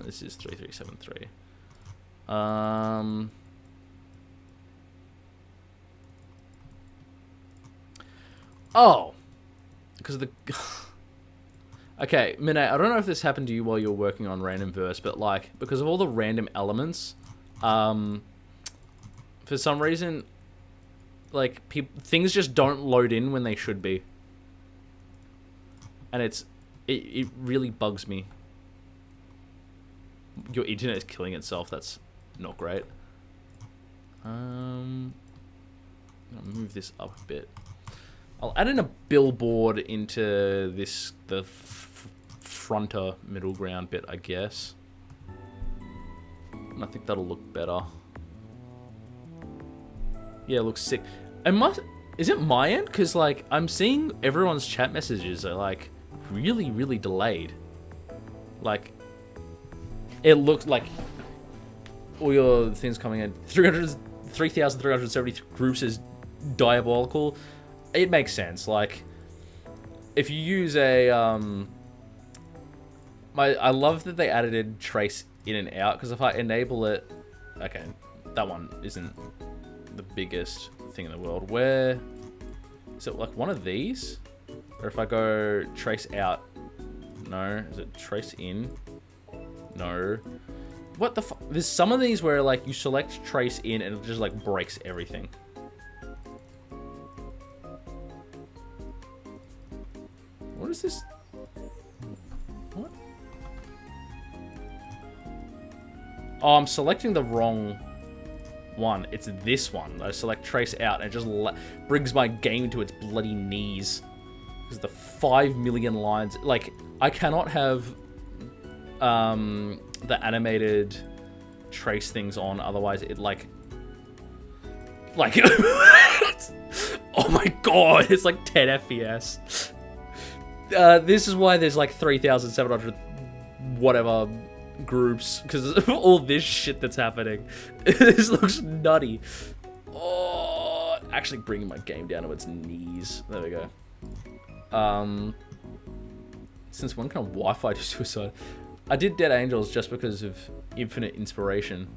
This is 3373. Oh, because of the... Okay, Mine, I don't know if this happened to you while you were working on Random Verse, but like, because of all the random elements, for some reason, like, things just don't load in when they should be. And it really bugs me. Your internet is killing itself, that's not great. I'll move this up a bit. I'll add in a billboard into the fronter middle ground bit, I guess. And I think that'll look better. Yeah, it looks sick. Is it my end? Because, like, I'm seeing everyone's chat messages are, like, really, really delayed. Like, it looks like all your things coming in. 3,370 groups is diabolical. It makes sense. Like, if you use a I love that they added in trace in and out, because if I enable it, okay, that one isn't the biggest thing in the world. Where is it? Like one of these, or if I go trace out, no, is it trace in? No. What the fuck? There's some of these where like you select trace in and it just like breaks everything. What is this? What? Oh, I'm selecting the wrong one. It's this one. I select trace out and it just brings my game to its bloody knees. Because the 5 million lines. Like, I cannot have the animated trace things on, otherwise it like oh my god, it's like 10 FPS. This is why there's like 3,700 whatever groups, because of all this shit that's happening. This looks nutty. Oh, actually bringing my game down to its knees. There we go. Since when can a Wi-Fi do suicide? I did Dead Angels just because of infinite inspiration.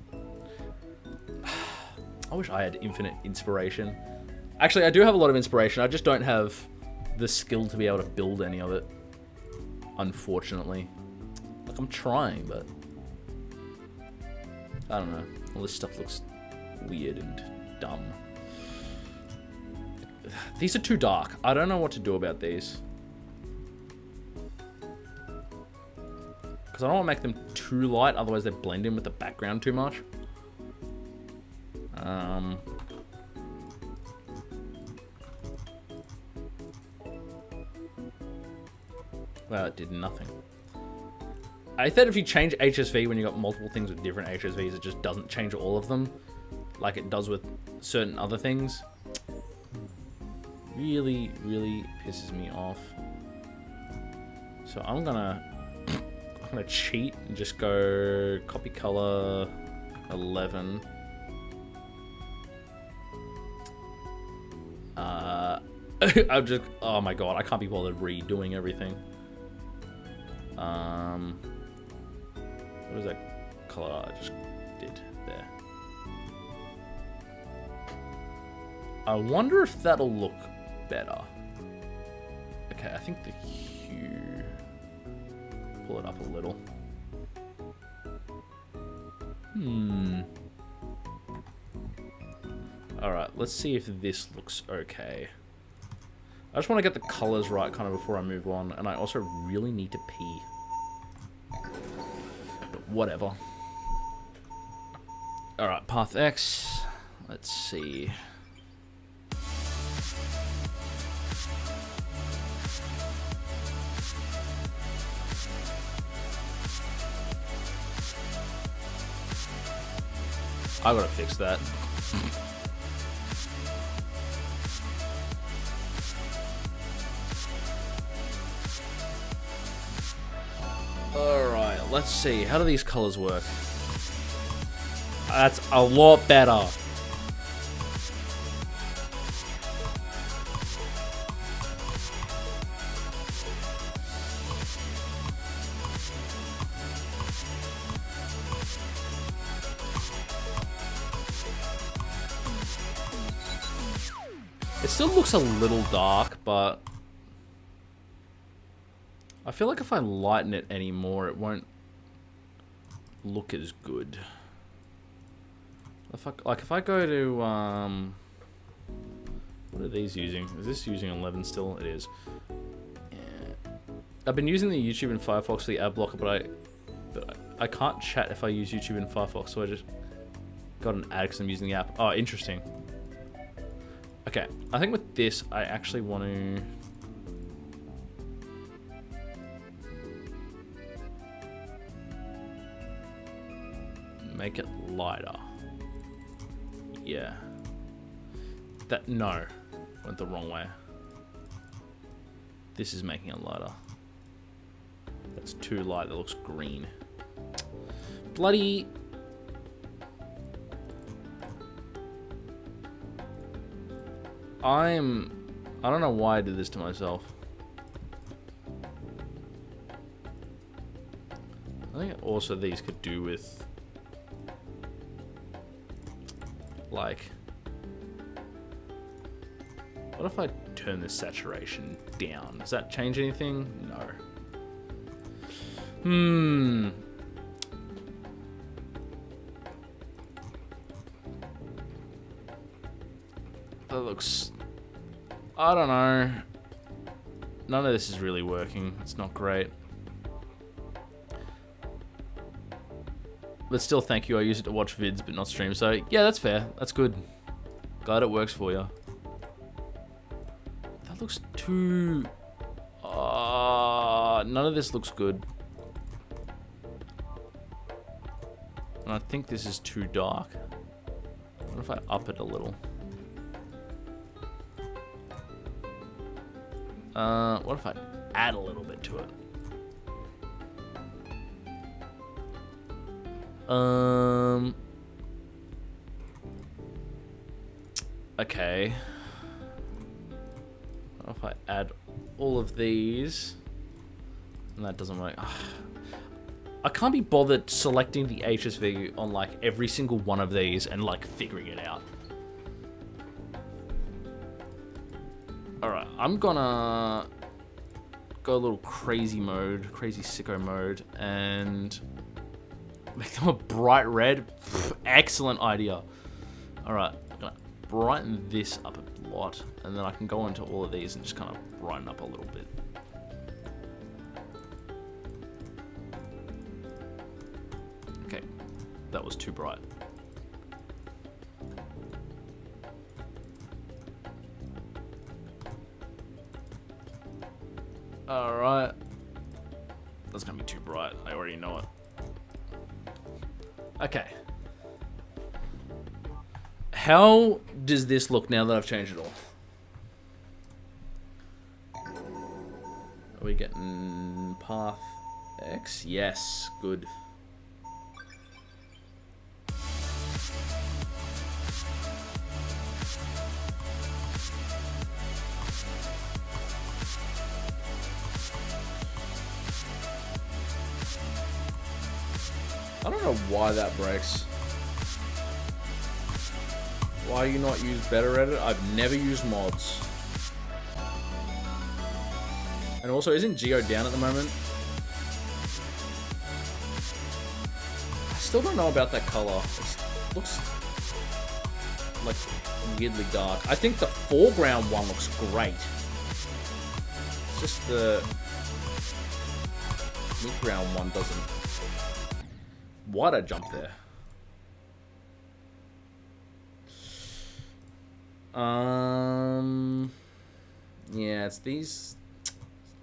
I wish I had infinite inspiration. Actually, I do have a lot of inspiration. I just don't have the skill to be able to build any of it. Unfortunately. Like, I'm trying, but I don't know. All this stuff looks weird and dumb. These are too dark. I don't know what to do about these. Because I don't want to make them too light, otherwise they blend in with the background too much. Well, it did nothing. I thought if you change HSV when you got multiple things with different HSVs, it just doesn't change all of them, like it does with certain other things. Really, really pisses me off. So I'm gonna cheat and just go copy color 11. I'm just, oh my god, I can't be bothered redoing everything. What was that color I just did there? I wonder if that'll look better. Okay, I think the hue... Pull it up a little. Alright, let's see if this looks okay. I just want to get the colors right kind of before I move on, and I also really need to pee. But whatever. Alright, Path X. Let's see. I gotta fix that. Alright, let's see. How do these colors work? That's a lot better. It still looks a little dark, but I feel like if I lighten it anymore, it won't look as good. If I go to what are these using? Is this using 11 still? It is. Yeah. I've been using the YouTube in Firefox for the ad blocker, but I can't chat if I use YouTube in Firefox, so I just got an ad because I'm using the app. Oh, interesting. Okay, I think with this, I actually want to... make it lighter. Yeah. No. Went the wrong way. This is making it lighter. That's too light, that looks green. Bloody... I don't know why I did this to myself. I think also these could do with, like, what if I turn the saturation down? Does that change anything? No. That looks... I don't know. None of this is really working. It's not great. But still, thank you. I use it to watch vids, but not stream. So, yeah, that's fair. That's good. Glad it works for you. That looks too... none of this looks good. And I think this is too dark. What if I up it a little? What if I add a little bit to it? Okay. What if I add all of these? And that doesn't work. I can't be bothered selecting the HSV on like every single one of these and like figuring it out. Alright, I'm gonna go a little crazy mode, crazy sicko mode, and make them a bright red. Excellent idea. Alright, I'm gonna brighten this up a lot, and then I can go into all of these and just kind of brighten up a little bit. Okay, that was too bright. Alright. That's gonna be too bright. I already know it. Okay. How does this look now that I've changed it all? Are we getting Path X? Yes, good. I don't know why that breaks. Why you not use Better Edit? I've never used mods. And also, isn't Geo down at the moment? I still don't know about that color. It looks like weirdly dark. I think the foreground one looks great. It's just the midground one doesn't. Why'd I jump there? Yeah, it's these.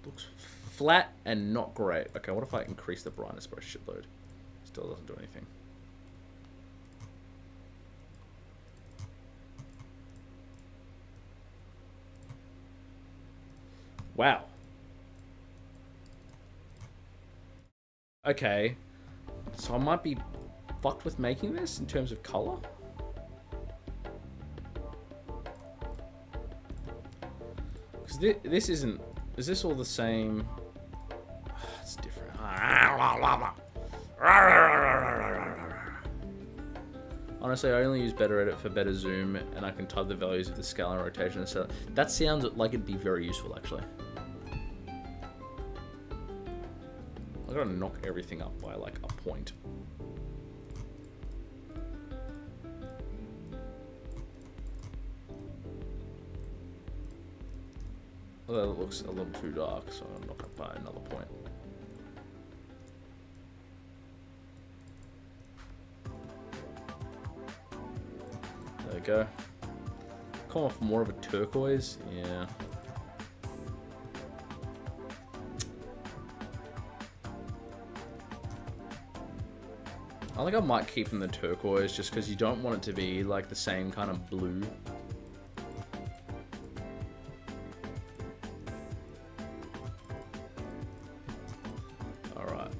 Looks flat and not great. Okay, what if I increase the brightness by a shitload? Still doesn't do anything. Wow. Okay. So I might be fucked with making this in terms of color. Because this isn't... Is this all the same? It's different. Honestly, I only use Better Edit for better zoom, and I can type the values of the scale and rotation and so that sounds like it'd be very useful, actually. I gotta knock everything up by like a point. Although it looks a little too dark, so I'm not gonna buy another point. There we go. Come off more of a turquoise, yeah. I think I might keep in the turquoise just because you don't want it to be like the same kind of blue. Alright.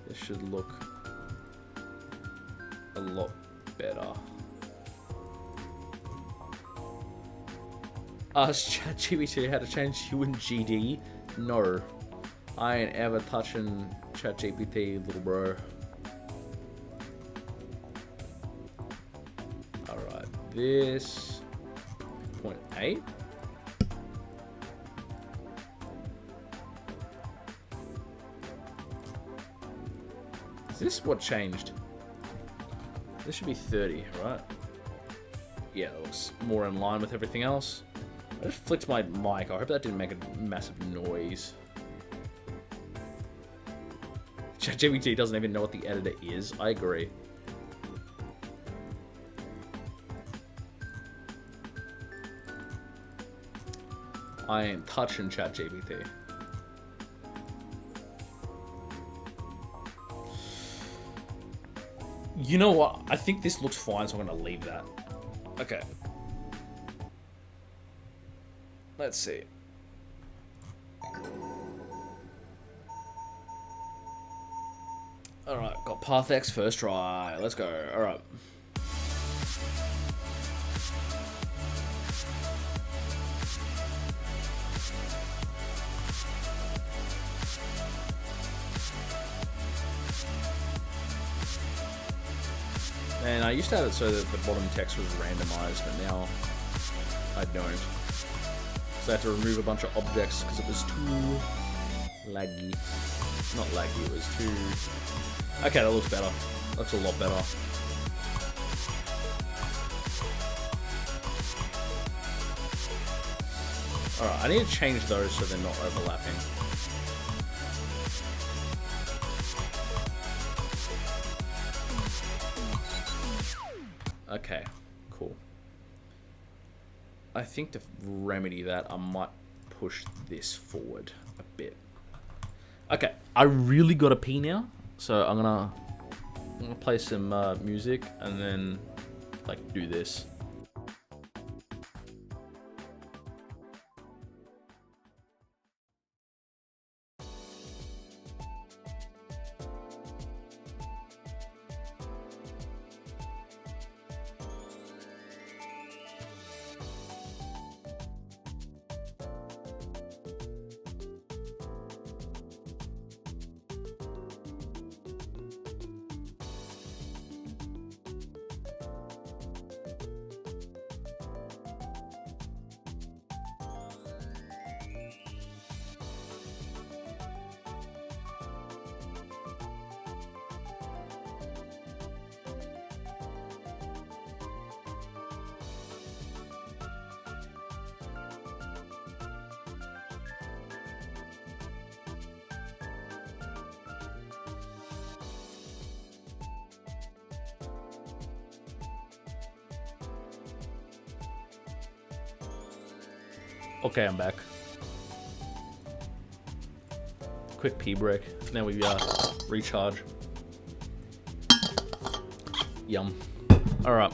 This should look a lot better. Ask ChatGPT how to change U and GD. No, I ain't ever touching ChatGPT, little bro. Alright, this 0.8. Is this what changed? This should be 30, right? Yeah, it looks more in line with everything else. I just flicked my mic. I hope that didn't make a massive noise. ChatGPT doesn't even know what the editor is. I agree. I ain't touching ChatGPT. You know what? I think this looks fine, so I'm going to leave that. Okay. Let's see. Alright, got Path X first try. Let's go. Alright. And I used to have it so that the bottom text was randomized, but now I don't. So I have to remove a bunch of objects because it was too laggy. Not laggy, it was too... Okay, that looks better. Looks a lot better. Alright, I need to change those so they're not overlapping. Okay, cool. I think to remedy that, I might push this forward a bit. Okay, I really gotta pee now, so I'm gonna play some music and then like do this. Okay, I'm back. Quick pee break. Now we recharge. Yum. Alright.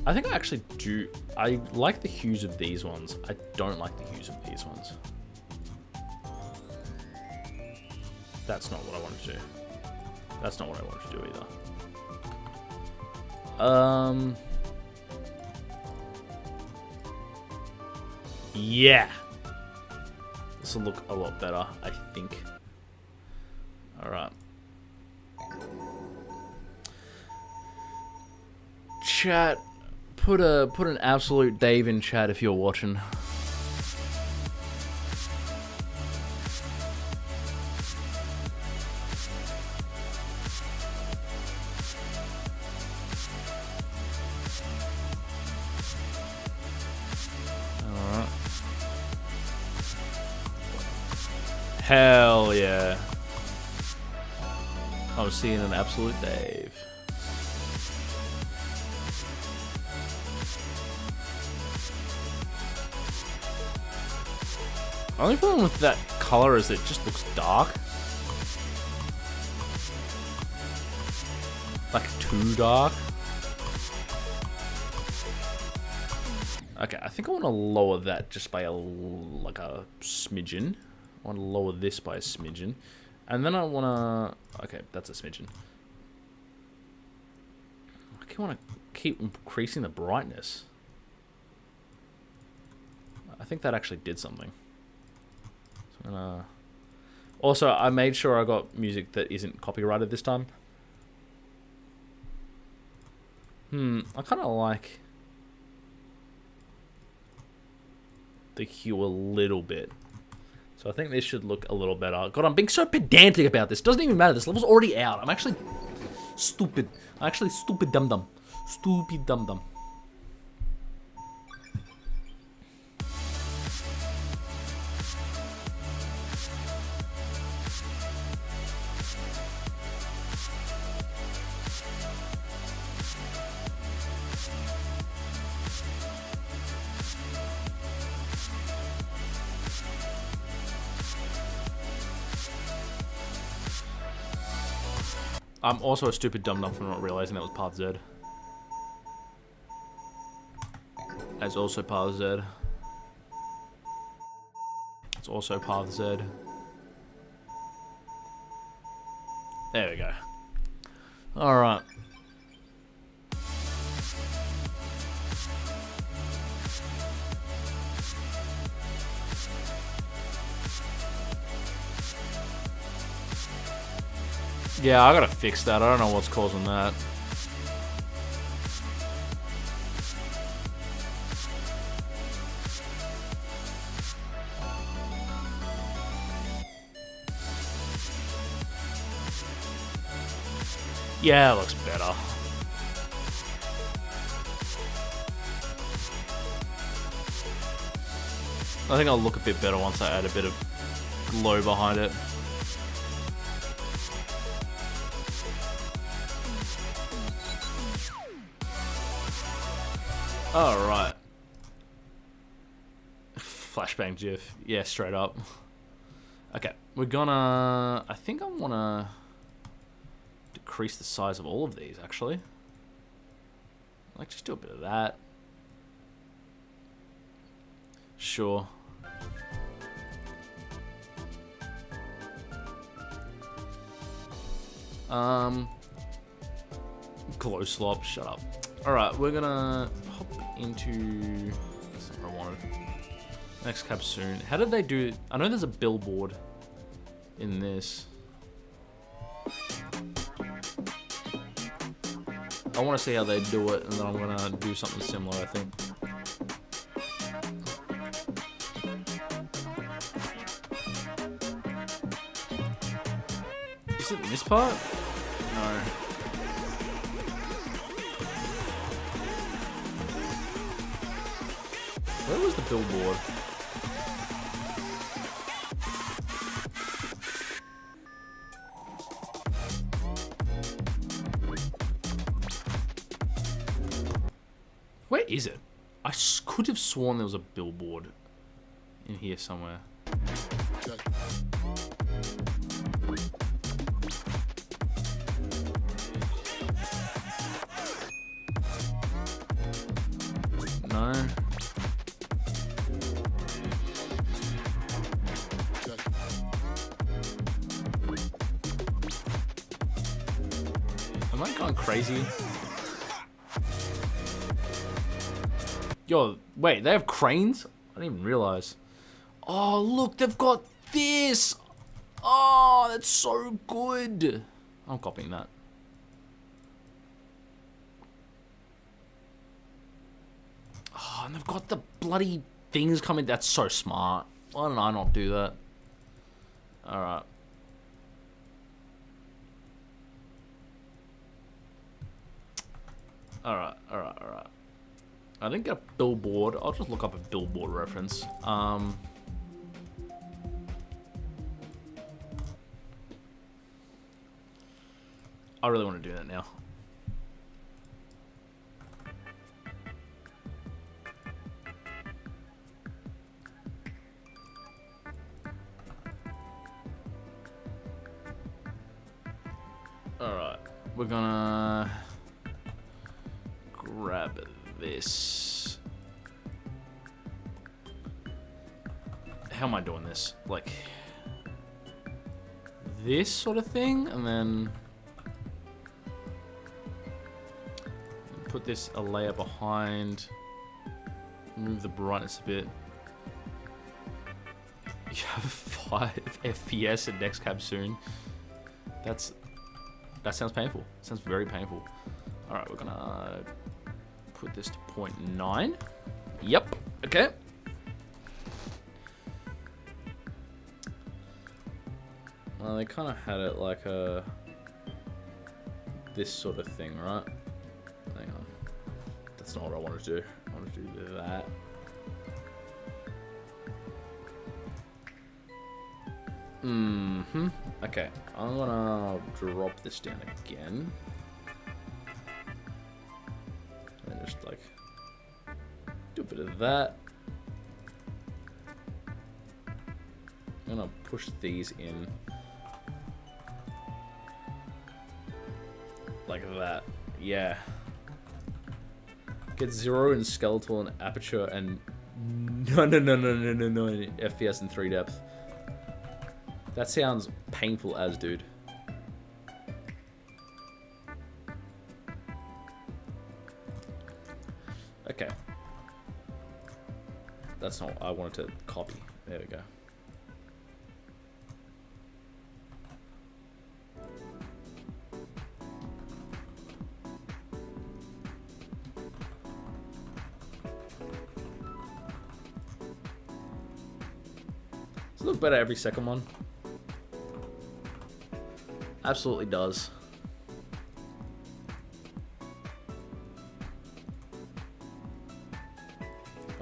I think I actually do. I like the hues of these ones. I don't like the hues of these ones. That's not what I want to do. That's not what I want to do either. Yeah. This will look a lot better, I think. Alright. Chat, put an absolute Dave in chat if you're watching. Alright. Hell yeah. I'm seeing an absolute Dave. Only problem with that color is it just looks dark. Like too dark. Okay, I think I want to lower that just by like a smidgen. I want to lower this by a smidgen. And then I want to... Okay, that's a smidgen. I want to keep increasing the brightness. I think that actually did something. So I'm gonna... Also, I made sure I got music that isn't copyrighted this time. I kind of like the hue a little bit. So I think this should look a little better. God, I'm being so pedantic about this. Doesn't even matter. This level's already out. I'm actually stupid. I'm actually stupid dum-dum. Stupid dum-dum. I'm also a stupid dum-dum for not realizing that was Path Z. That's also Path Z. It's also Path Z. There we go. Alright. Yeah, I gotta fix that. I don't know what's causing that. Yeah, it looks better. I think I'll look a bit better once I add a bit of glow behind it. Alright. Flashbang GIF. Yeah, straight up. Okay, we're gonna... I think I wanna decrease the size of all of these, actually. Like, just do a bit of that. Sure. Glow slop, shut up. Alright, we're gonna hop into... That's not what I wanted. Next cap soon. How did they do... I know there's a billboard in this. I want to see how they do it, and then I'm gonna do something similar, I think. Is it in this part? No. Where was the billboard? Where is it? I could have sworn there was a billboard in here somewhere. No. Am I going crazy? Yo, wait, they have cranes? I didn't even realize. Oh, look, they've got this. Oh, that's so good. I'm copying that. Oh, and they've got the bloody things coming. That's so smart. Why did I not do that? Alright. Alright. I didn't get a billboard. I'll just look up a billboard reference. I really want to do that now. Alright, we're gonna grab this. How am I doing this? Like this sort of thing, and then put this a layer behind. Move the brightness a bit. You have 5 FPS in next cab soon. That sounds painful. Sounds very painful. All right, we're gonna put this to 0.9. Yep. Okay. Well, they kind of had it like this sort of thing, right? Hang on. That's not what I want to do. I want to do that. Okay, I'm gonna drop this down again. And just like do a bit of that. I'm gonna push these in like that. Yeah. Get 0 in skeletal and aperture and no FPS and 3 depth. That sounds painful as, dude. Okay. That's not what I wanted to copy. There we go. Does it look better every second one? Absolutely does.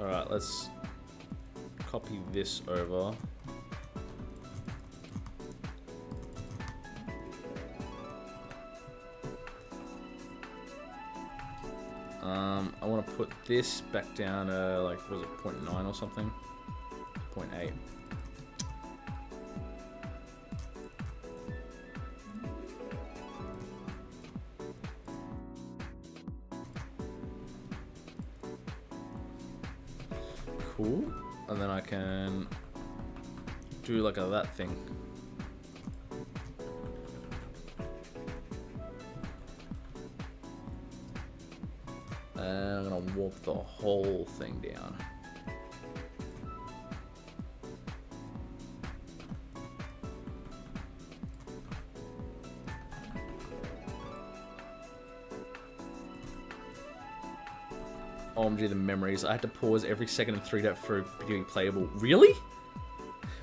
Alright, let's copy this over. I want to put this back down to like, what was it, 0.9 or something? 0.8. Cool. And then I can do like that thing. And I'm gonna warp the whole thing down. OMG, the memories. I had to pause every second of 3 depth for being playable. Really?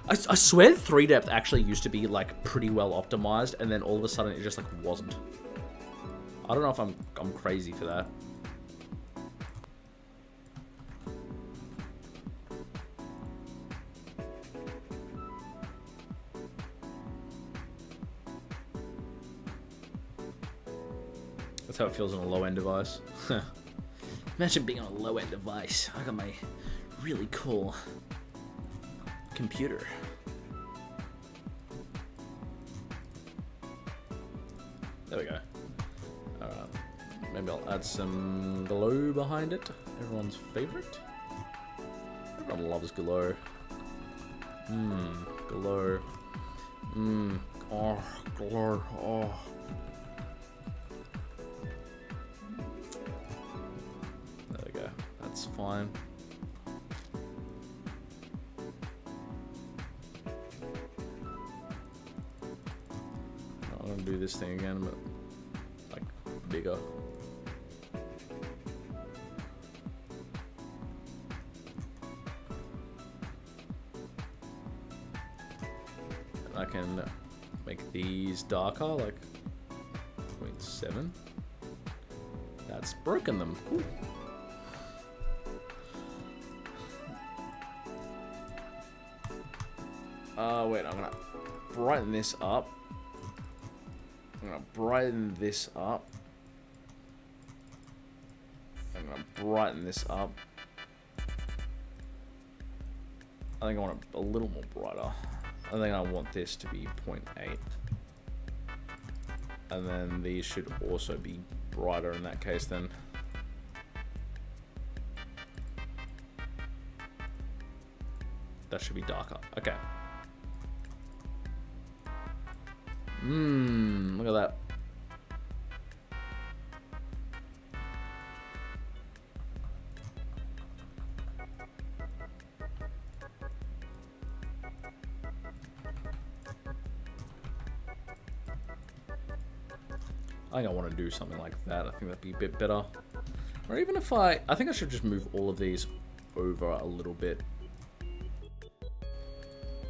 I swear 3 depth actually used to be like pretty well optimized, and then all of a sudden it just like wasn't. I don't know if I'm crazy for that. That's how it feels on a low-end device. Imagine being on a low-end device. I got my really cool computer. There we go. Alright. Maybe I'll add some glow behind it. Everyone's favorite. Everyone loves glow. Glow. Oh, glow. Oh. There we go. That's fine. I'm gonna do this thing again, but like bigger. And I can make these darker, like 0.7. That's broken them. Cool. Wait, I'm gonna brighten this up. I'm gonna brighten this up. I'm gonna brighten this up. I think I want it a little more brighter. I think I want this to be 0.8. And then these should also be brighter in that case then. That should be darker. Okay. Look at that. I think I want to do something like that. I think that'd be a bit better. Or even if I think I should just move all of these over a little bit.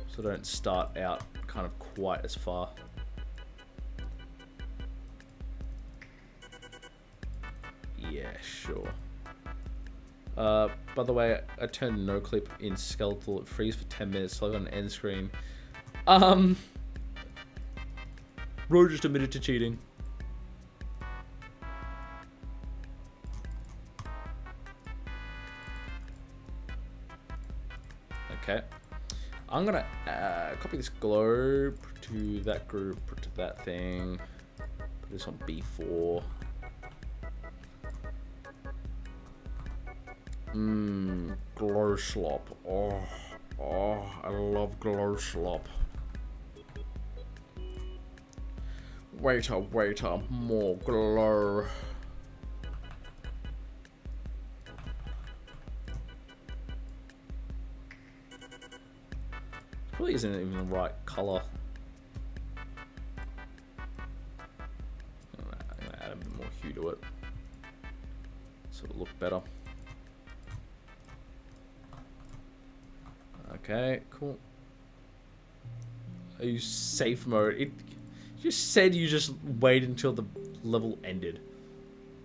So don't start out kind of quite as far. Yeah, sure. By the way, I turned no clip in skeletal. It freeze for 10 minutes, so I got an end screen. Bro just admitted to cheating. Okay. I'm gonna copy this globe to that group, to that thing. Put this on B4. Glow slop. Oh, I love glow slop. Waiter, more glow. Probably isn't even the right color. I'm gonna add a bit more hue to it so it'll look better. Okay, cool. Are you safe mode? It just said you just wait until the level ended.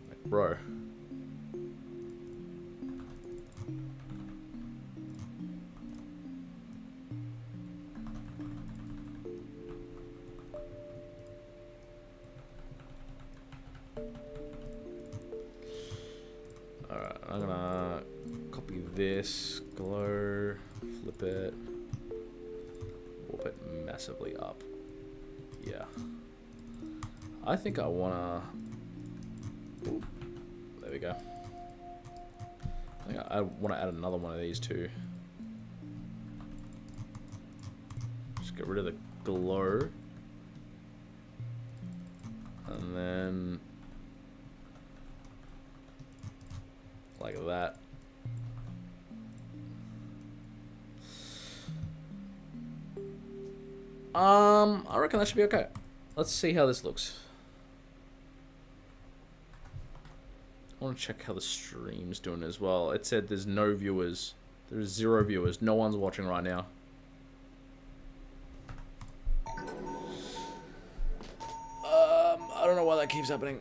Like, bro. Alright, I'm gonna copy this, glow, flip it, warp it massively up. Yeah. I think I wanna... Ooh, there we go. I think I wanna add another one of these too. Just get rid of the glow. And then... like that. I reckon that should be okay. Let's see how this looks. I want to check how the stream's doing as well. It said there's no viewers. There's 0 viewers. No one's watching right now. I don't know why that keeps happening.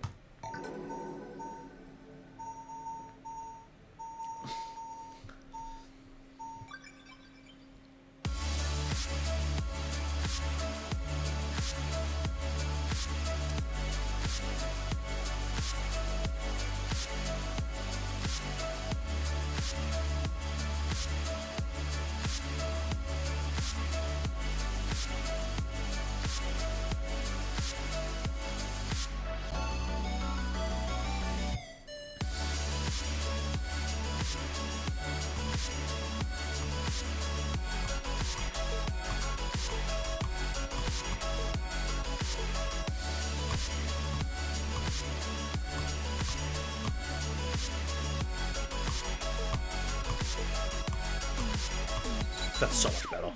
That's so much better.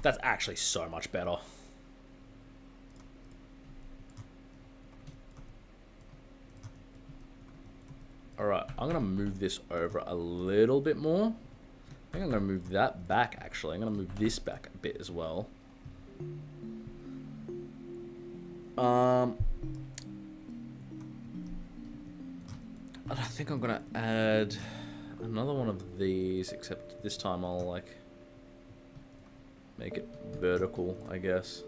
That's actually so much better. Alright, I'm going to move this over a little bit more. I think I'm going to move that back, actually. I'm going to move this back a bit as well. And I think I'm going to add another one of these, except this time I'll, like, make it vertical, I guess.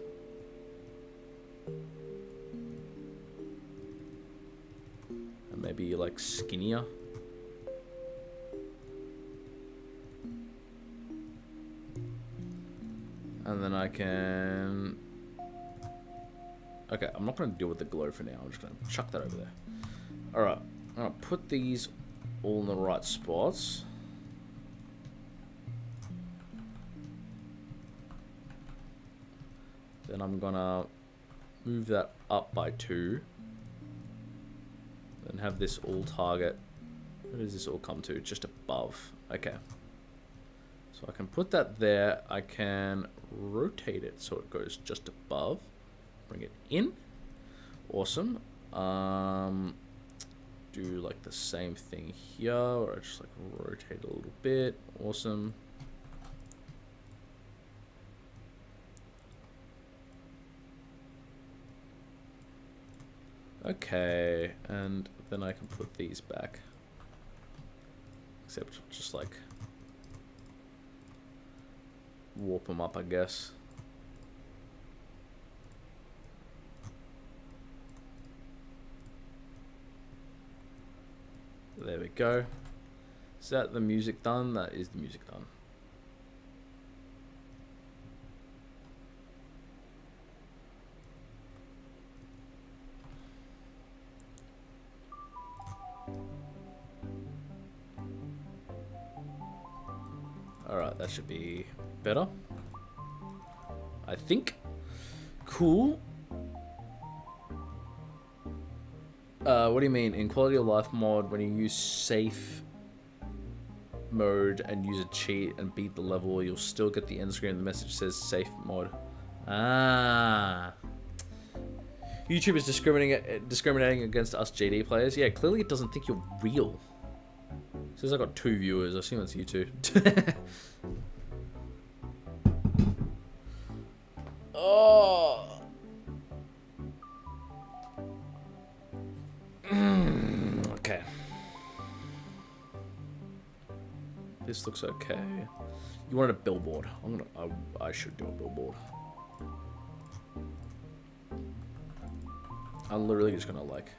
And maybe, like, skinnier. And then I can... Okay, I'm not going to deal with the glow for now. I'm just going to chuck that over there. Alright, I'm going to put these all in the right spots. Then I'm going to move that up by 2. Then have this all target. Where does this all come to? Just above. Okay. So I can put that there. I can rotate it so it goes just above. Bring it in. Awesome. Do like the same thing here, or I just like rotate a little bit. Awesome. Okay, and then I can put these back. Except just like warp them up, I guess. There we go. Is that the music done? That is the music done. Alright, that should be better, I think. Cool. What do you mean? In quality of life mod, when you use safe mode and use a cheat and beat the level, you'll still get the end screen. The message says safe mod. Ah. YouTube is discriminating against us GD players. Yeah, clearly it doesn't think you're real. It says I got 2 viewers. I assume it's you two. Oh. Okay. This looks okay. You wanted a billboard. I should do a billboard. I'm literally just gonna like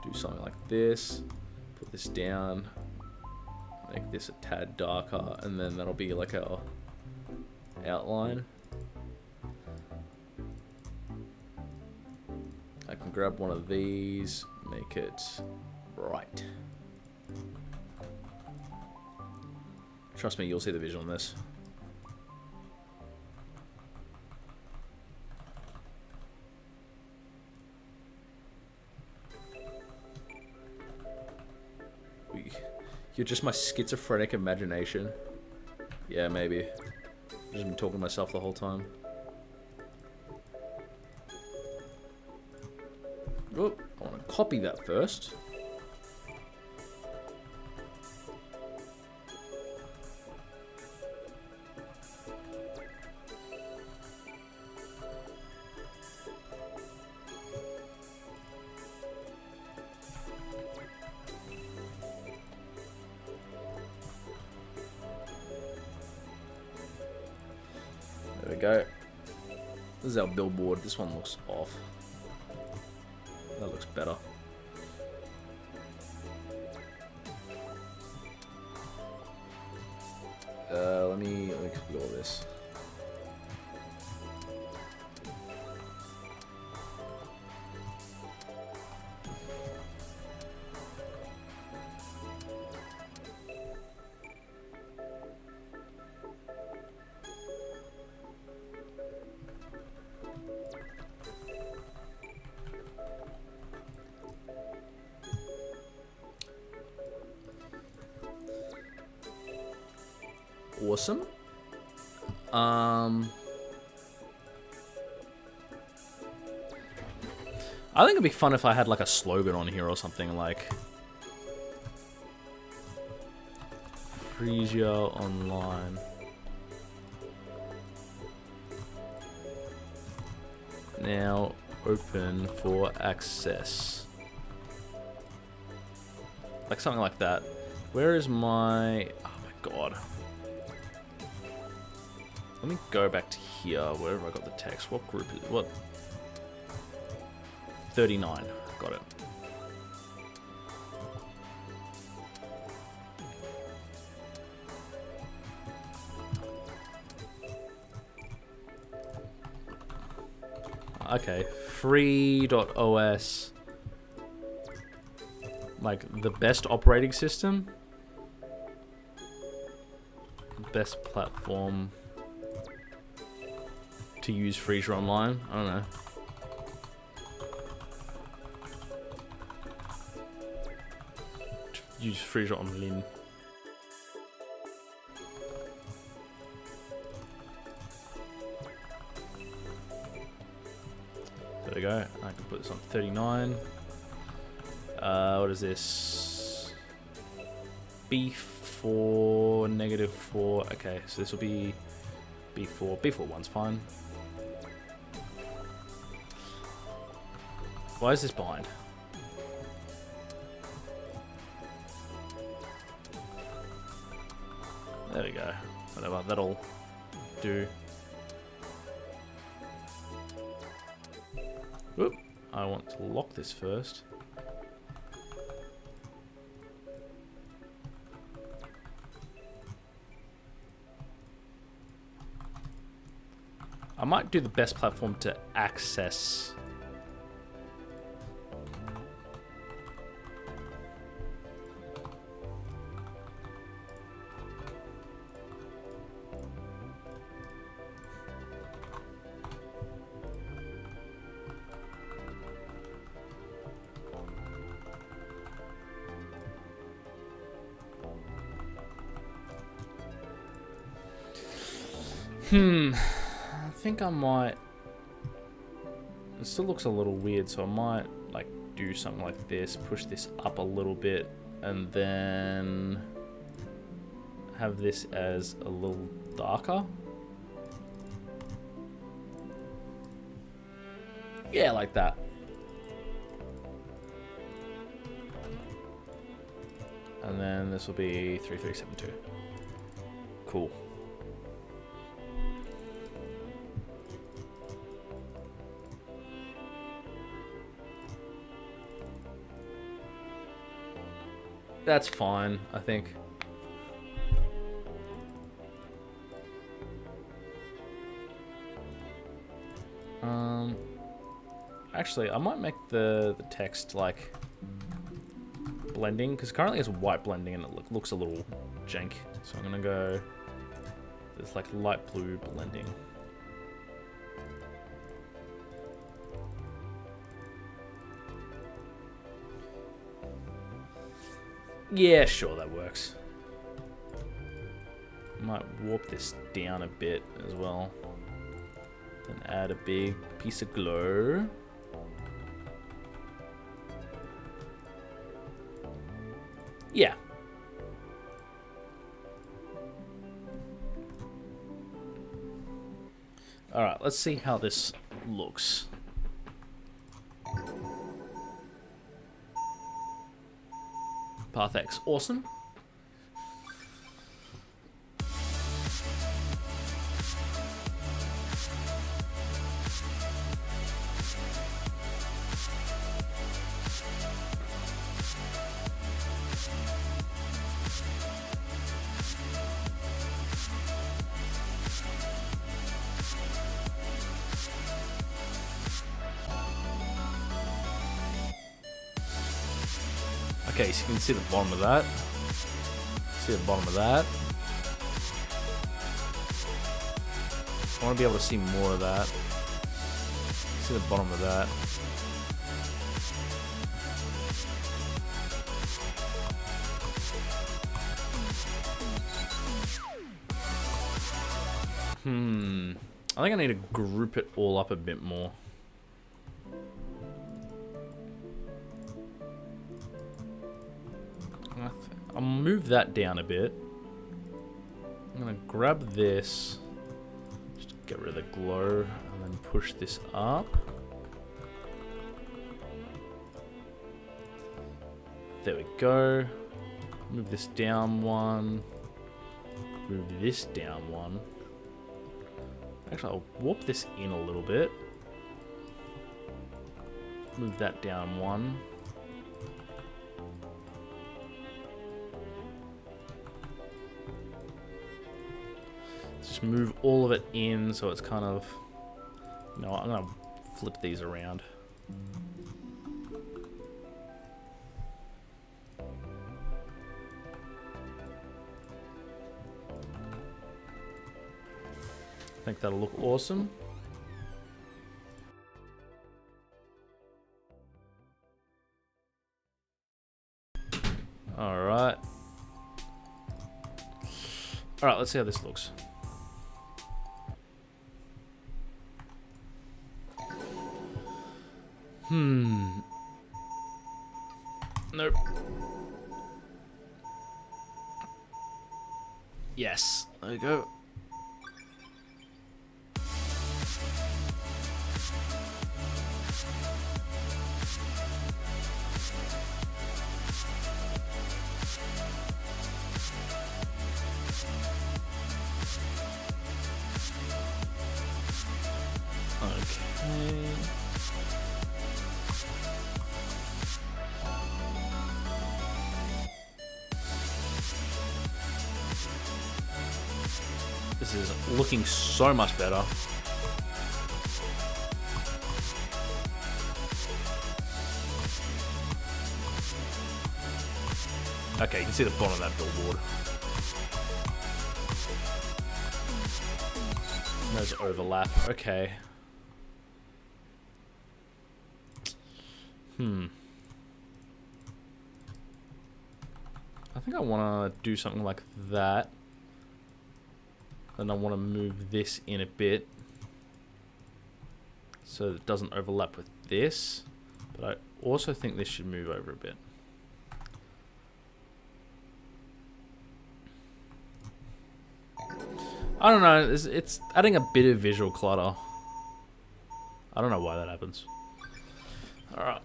do something like this. Put this down. Make this a tad darker, and then that'll be like our outline. I can grab one of these, make it right. Trust me, you'll see the vision on this. You're just my schizophrenic imagination. Yeah, maybe. I've just been talking to myself the whole time. Oh, I want to copy that first. There we go. This is our billboard. This one looks off. That looks better. Let me explore this. awesome. I think it'd be fun if I had like a slogan on here or something like Freesia Online. Now open for access. Like something like that. Where is my... Oh my god. Let me go back to here. Where have I got the text? What group is it? What? 39. Got it. Okay. Free.os. Like the best operating system? Best platform to use Freesia Online? I don't know. Use Freesia Online. There we go. I can put this on 39. What is this? B4, -4. Okay, so this will be B4. B4 one's fine. Why is this behind? There we go. Whatever, that'll do. Whoop. I want to lock this first. I might do the best platform to access. I think I might... It still looks a little weird, so I might like do something like this, push this up a little bit, and then have this as a little darker. Yeah, like that. And then this will be 3372. Cool. That's fine, I think. Actually, I might make the text like blending, because currently it's white blending and it looks a little jank. So I'm gonna go this like light blue blending. Yeah, sure, that works. Might warp this down a bit as well. Then add a big piece of glow. Yeah. Alright, let's see how this looks. Path X, awesome. Okay, so you can see the bottom of that. See the bottom of that. I want to be able to see more of that. See the bottom of that. I think I need to group it all up a bit more. I'll move that down a bit. I'm gonna grab this, just to get rid of the glow, and then push this up. There we go. Move this down one. Move this down one. Actually, I'll warp this in a little bit. Move that down one. Just move all of it in so it's kind of... No, I'm going to flip these around. I think that'll look awesome. Alright. Alright, let's see how this looks. Nope. Yes, there we go. Okay. This is looking so much better. Okay, you can see the bottom of that billboard. There's overlap. Okay. I think I want to do something like that. Then I want to move this in a bit so that it doesn't overlap with this. But I also think this should move over a bit. I don't know, it's adding a bit of visual clutter. I don't know why that happens. Alright.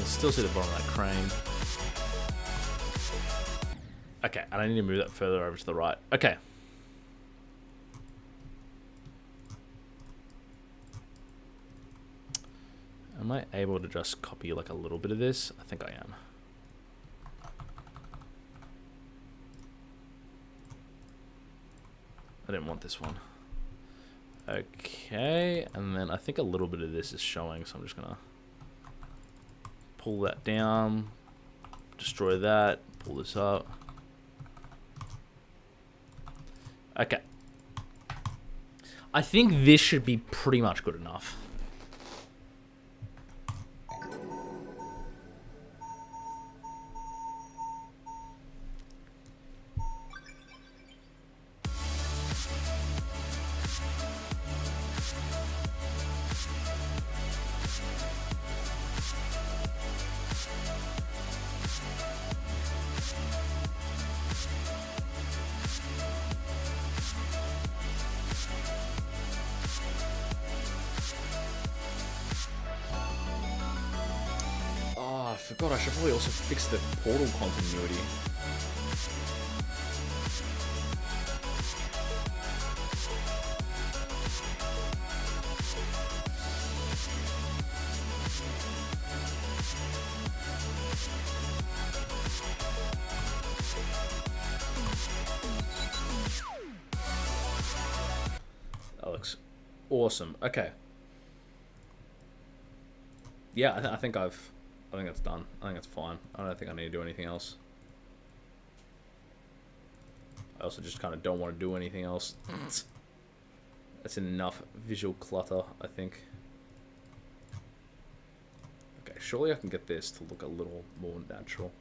Still see the bottom of that crane. Okay, and I need to move that further over to the right. Okay. Am I able to just copy like a little bit of this? I think I am. I didn't want this one. Okay, and then I think a little bit of this is showing, so I'm just gonna pull that down, destroy that, pull this up. Okay. I think this should be pretty much good enough. I forgot, I should probably also fix the portal continuity. Awesome. Okay. Yeah, I think that's done. I think that's fine. I don't think I need to do anything else. I also just kind of don't want to do anything else. That's enough visual clutter, I think. Okay, surely I can get this to look a little more natural.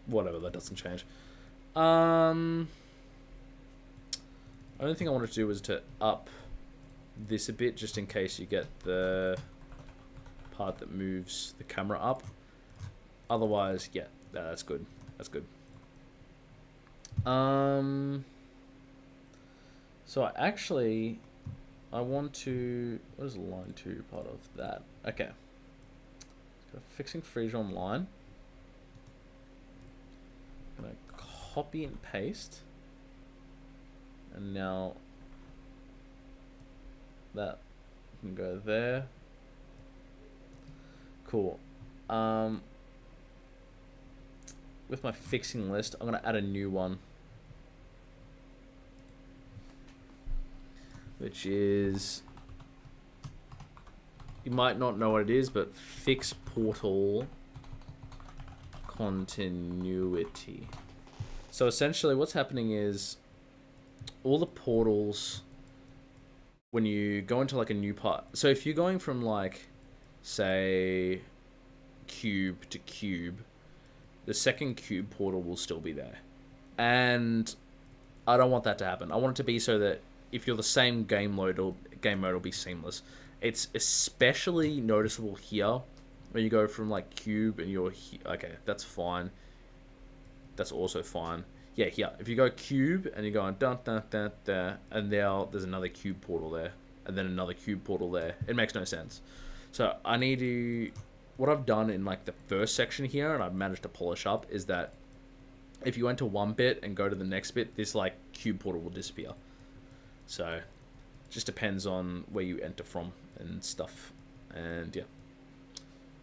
Whatever, that doesn't change. Only thing I wanted to do was to up this a bit, just in case you get the part that moves the camera up. Otherwise, yeah, that's good. That's good. So I want to... What is line 2 part of that? Okay. Fixing Freesia online. I'm going to copy and paste. And now that can go there. Cool. With my fixing list, I'm going to add a new one. Which is... You might not know what it is, but fix portal continuity. So essentially what's happening is all the portals, when you go into like a new part, so if you're going from like, say, cube to cube, the second cube portal will still be there. And I don't want that to happen. I want it to be so that if you're the same game mode will be seamless. It's especially noticeable here when you go from like cube and you're here. Okay, that's fine. That's also fine. Yeah, here. If you go cube and you're going dun dun dun dun, and now there's another cube portal there, and then another cube portal there. It makes no sense. So I need to... What I've done in like the first section here, and I've managed to polish up, is that if you enter one bit and go to the next bit, this like cube portal will disappear. So it just depends on where you enter from and stuff. And yeah.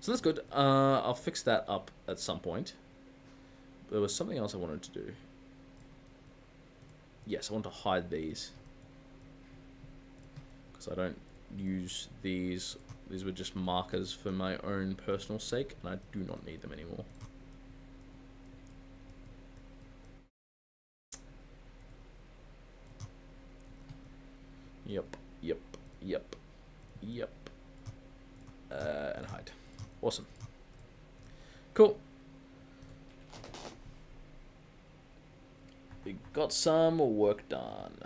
So that's good. I'll fix that up at some point. There was something else I wanted to do. Yes, I want to hide these. Because I don't use these. These were just markers for my own personal sake, and I do not need them anymore. Yep, yep, yep, yep. And hide. Awesome. Cool. We got some work done.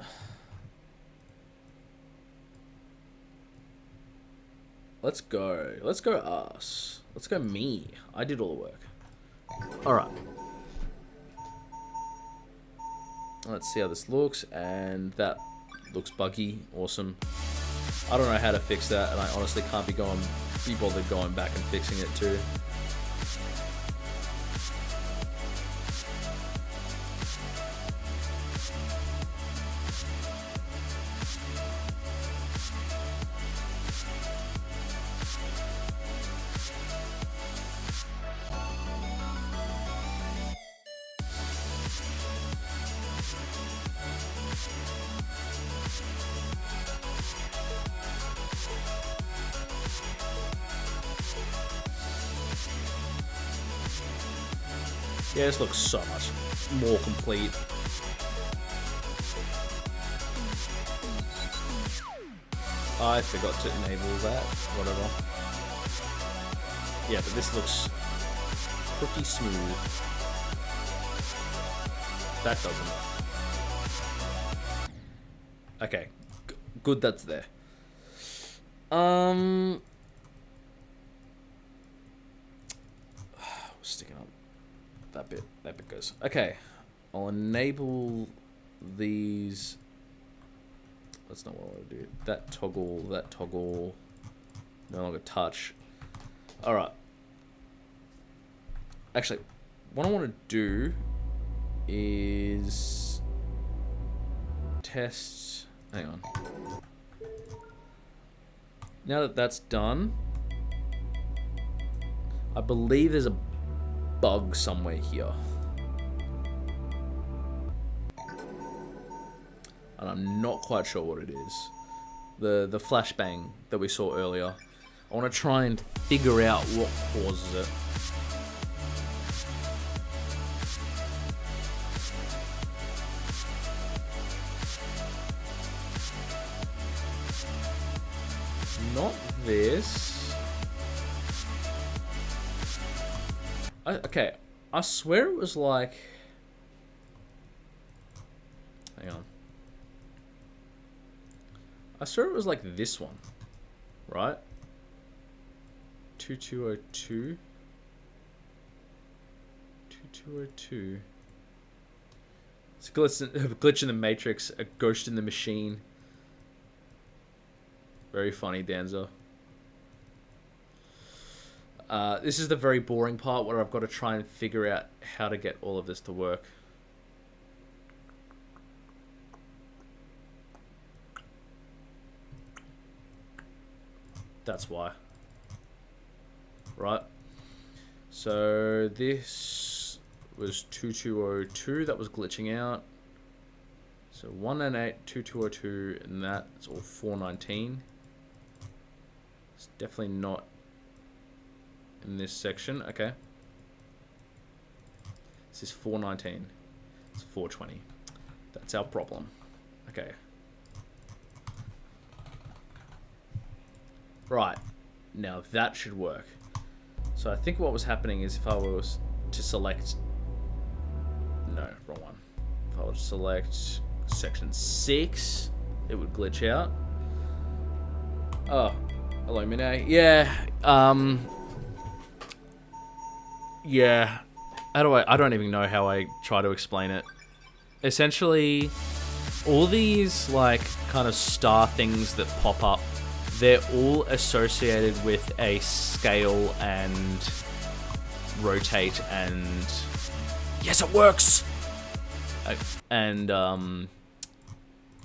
Let's go. Let's go us. Let's go me. I did all the work. Alright. Let's see how this looks. And that looks buggy. Awesome. I don't know how to fix that, and I honestly can't be bothered going back and fixing it too. Yeah, this looks so much more complete. I forgot to enable that, whatever. Yeah, but this looks pretty smooth. That doesn't. Okay, good that's there. Sticking up. That bit goes. Okay, I'll enable these. That's not what I want to do. That toggle, no longer touch. Alright. Actually, what I want to do is test. Hang on. Now that that's done, I believe there's a bug somewhere here. And I'm not quite sure what it is. The flashbang that we saw earlier. I want to try and figure out what causes it. Not this. Okay, I swear it was like... Hang on. I swear it was like this one, right? 2202. 2202. It's a glitch in the Matrix, a ghost in the machine. Very funny, Danza. This is the very boring part where I've got to try and figure out how to get all of this to work. That's why. Right. So this was 2202 that was glitching out. So 198, 2202, and that's all 419. It's definitely not in this section. Okay. This is 419. It's 420. That's our problem. Okay. Right. Now that should work. So I think what was happening is if I was to select... No, wrong one. If I was to select section 6, it would glitch out. Oh. Hello, Mine. Yeah. Yeah. How do I don't even know how I try to explain it. Essentially, all these, like, kind of star things that pop up, they're all associated with a scale and rotate and... Yes, it works! And,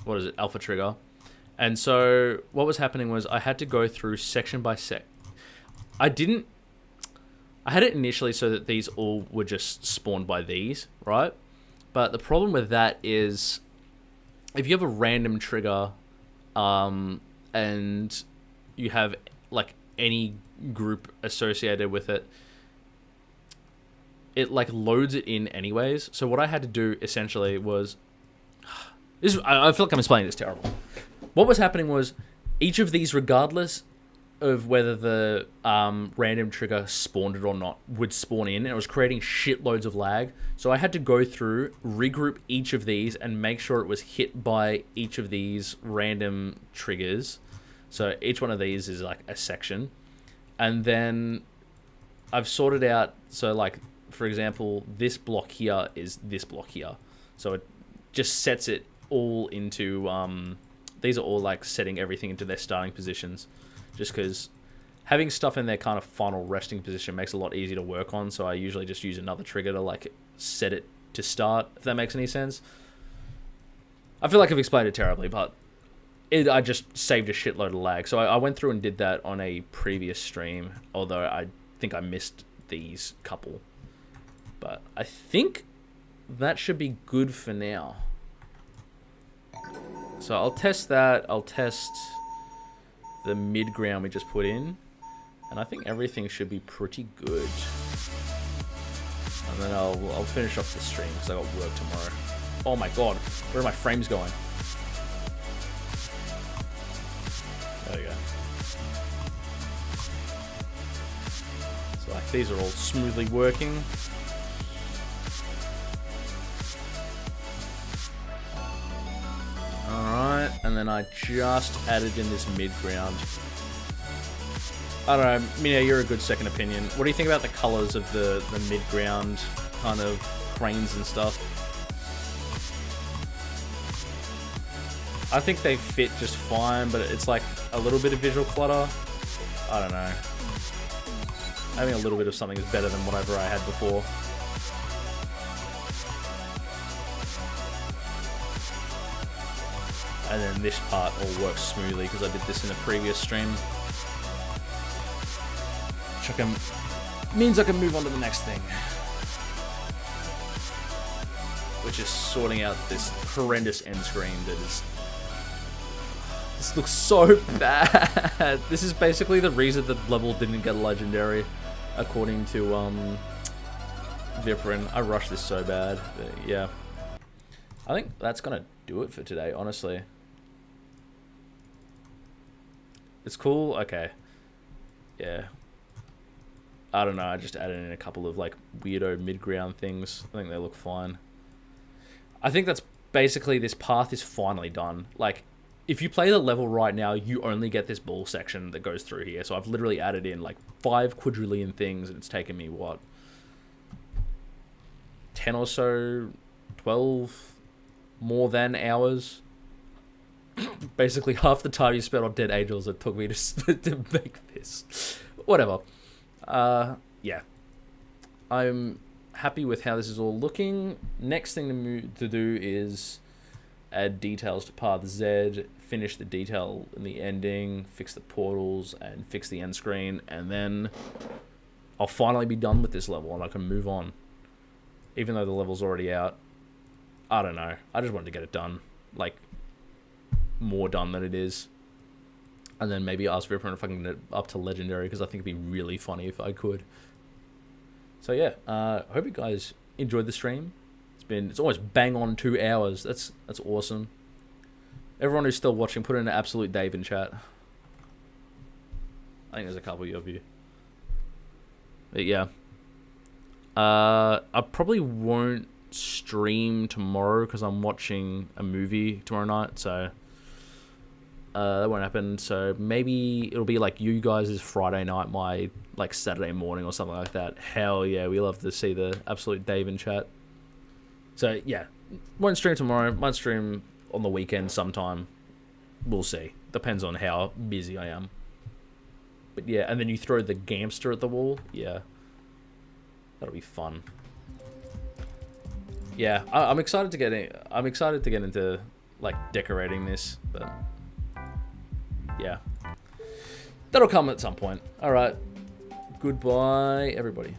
what is it? Alpha trigger. And so what was happening was I had to go through section by sec. I had it initially so that these all were just spawned by these, right? But the problem with that is if you have a random trigger, and you have like any group associated with it, it like loads it in anyways. So what I had to do essentially was, I feel like I'm explaining this terrible. What was happening was each of these, regardless of whether the random trigger spawned it or not, would spawn in, and it was creating shitloads of lag. So I had to go through, regroup each of these, and make sure it was hit by each of these random triggers. So each one of these is like a section. And then I've sorted out, so like, for example, this block here is this block here. So it just sets it all into, these are all like setting everything into their starting positions. Just because having stuff in their kind of final resting position makes it a lot easier to work on. So I usually just use another trigger to like set it to start, if that makes any sense. I feel like I've explained it terribly, but I just saved a shitload of lag. So I went through and did that on a previous stream, although I think I missed these couple. But I think that should be good for now. So I'll test that. I'll test the mid ground we just put in, and I think everything should be pretty good. And then I'll finish off the stream because I got work tomorrow. Oh my god, where are my frames going? There we go. So like these are all smoothly working. Alright, and then I just added in this mid-ground. I don't know, Mina, you're a good second opinion. What do you think about the colours of the mid-ground kind of cranes and stuff? I think they fit just fine, but it's like a little bit of visual clutter. I don't know. Having a little bit of something is better than whatever I had before. And then this part all works smoothly because I did this in a previous stream. Which means I can move on to the next thing. which is sorting out this horrendous end screen that is... This looks so bad. This is basically the reason the level didn't get a legendary, according to Viprin. I rushed this so bad, but yeah. I think that's gonna do it for today, honestly. It's cool, okay. Yeah. I don't know, I just added in a couple of like weirdo mid-ground things. I think they look fine. I think that's basically, this path is finally done. Like, if you play the level right now, you only get this ball section that goes through here. So I've literally added in like 5 quadrillion things, and it's taken me, what, 10 or so, 12 more than hours? Basically half the time you spent on Dead Angels it took me to make this. Whatever. Yeah. I'm happy with how this is all looking. Next thing to do is add details to Path Z, finish the detail in the ending, fix the portals, and fix the end screen, and then I'll finally be done with this level and I can move on. Even though the level's already out. I don't know. I just wanted to get it done. Like, more done than it is. And then maybe ask Viprin if I can get it up to Legendary, because I think it'd be really funny if I could. So yeah, hope you guys enjoyed the stream. It's almost bang on 2 hours. That's awesome. Everyone who's still watching, put in an absolute Dave in chat. I think there's a couple of you. But yeah. I probably won't stream tomorrow because I'm watching a movie tomorrow night, so that won't happen. So maybe it'll be like you guys' Friday night, my like Saturday morning or something like that. Hell yeah, we love to see the absolute Dave in chat. So yeah, won't stream tomorrow. Might stream on the weekend sometime. We'll see. Depends on how busy I am. But yeah, and then you throw the Gamster at the wall. Yeah, that'll be fun. Yeah, I'm excited to get in. I'm excited to get into like decorating this, but yeah, that'll come at some point. All right, goodbye, everybody.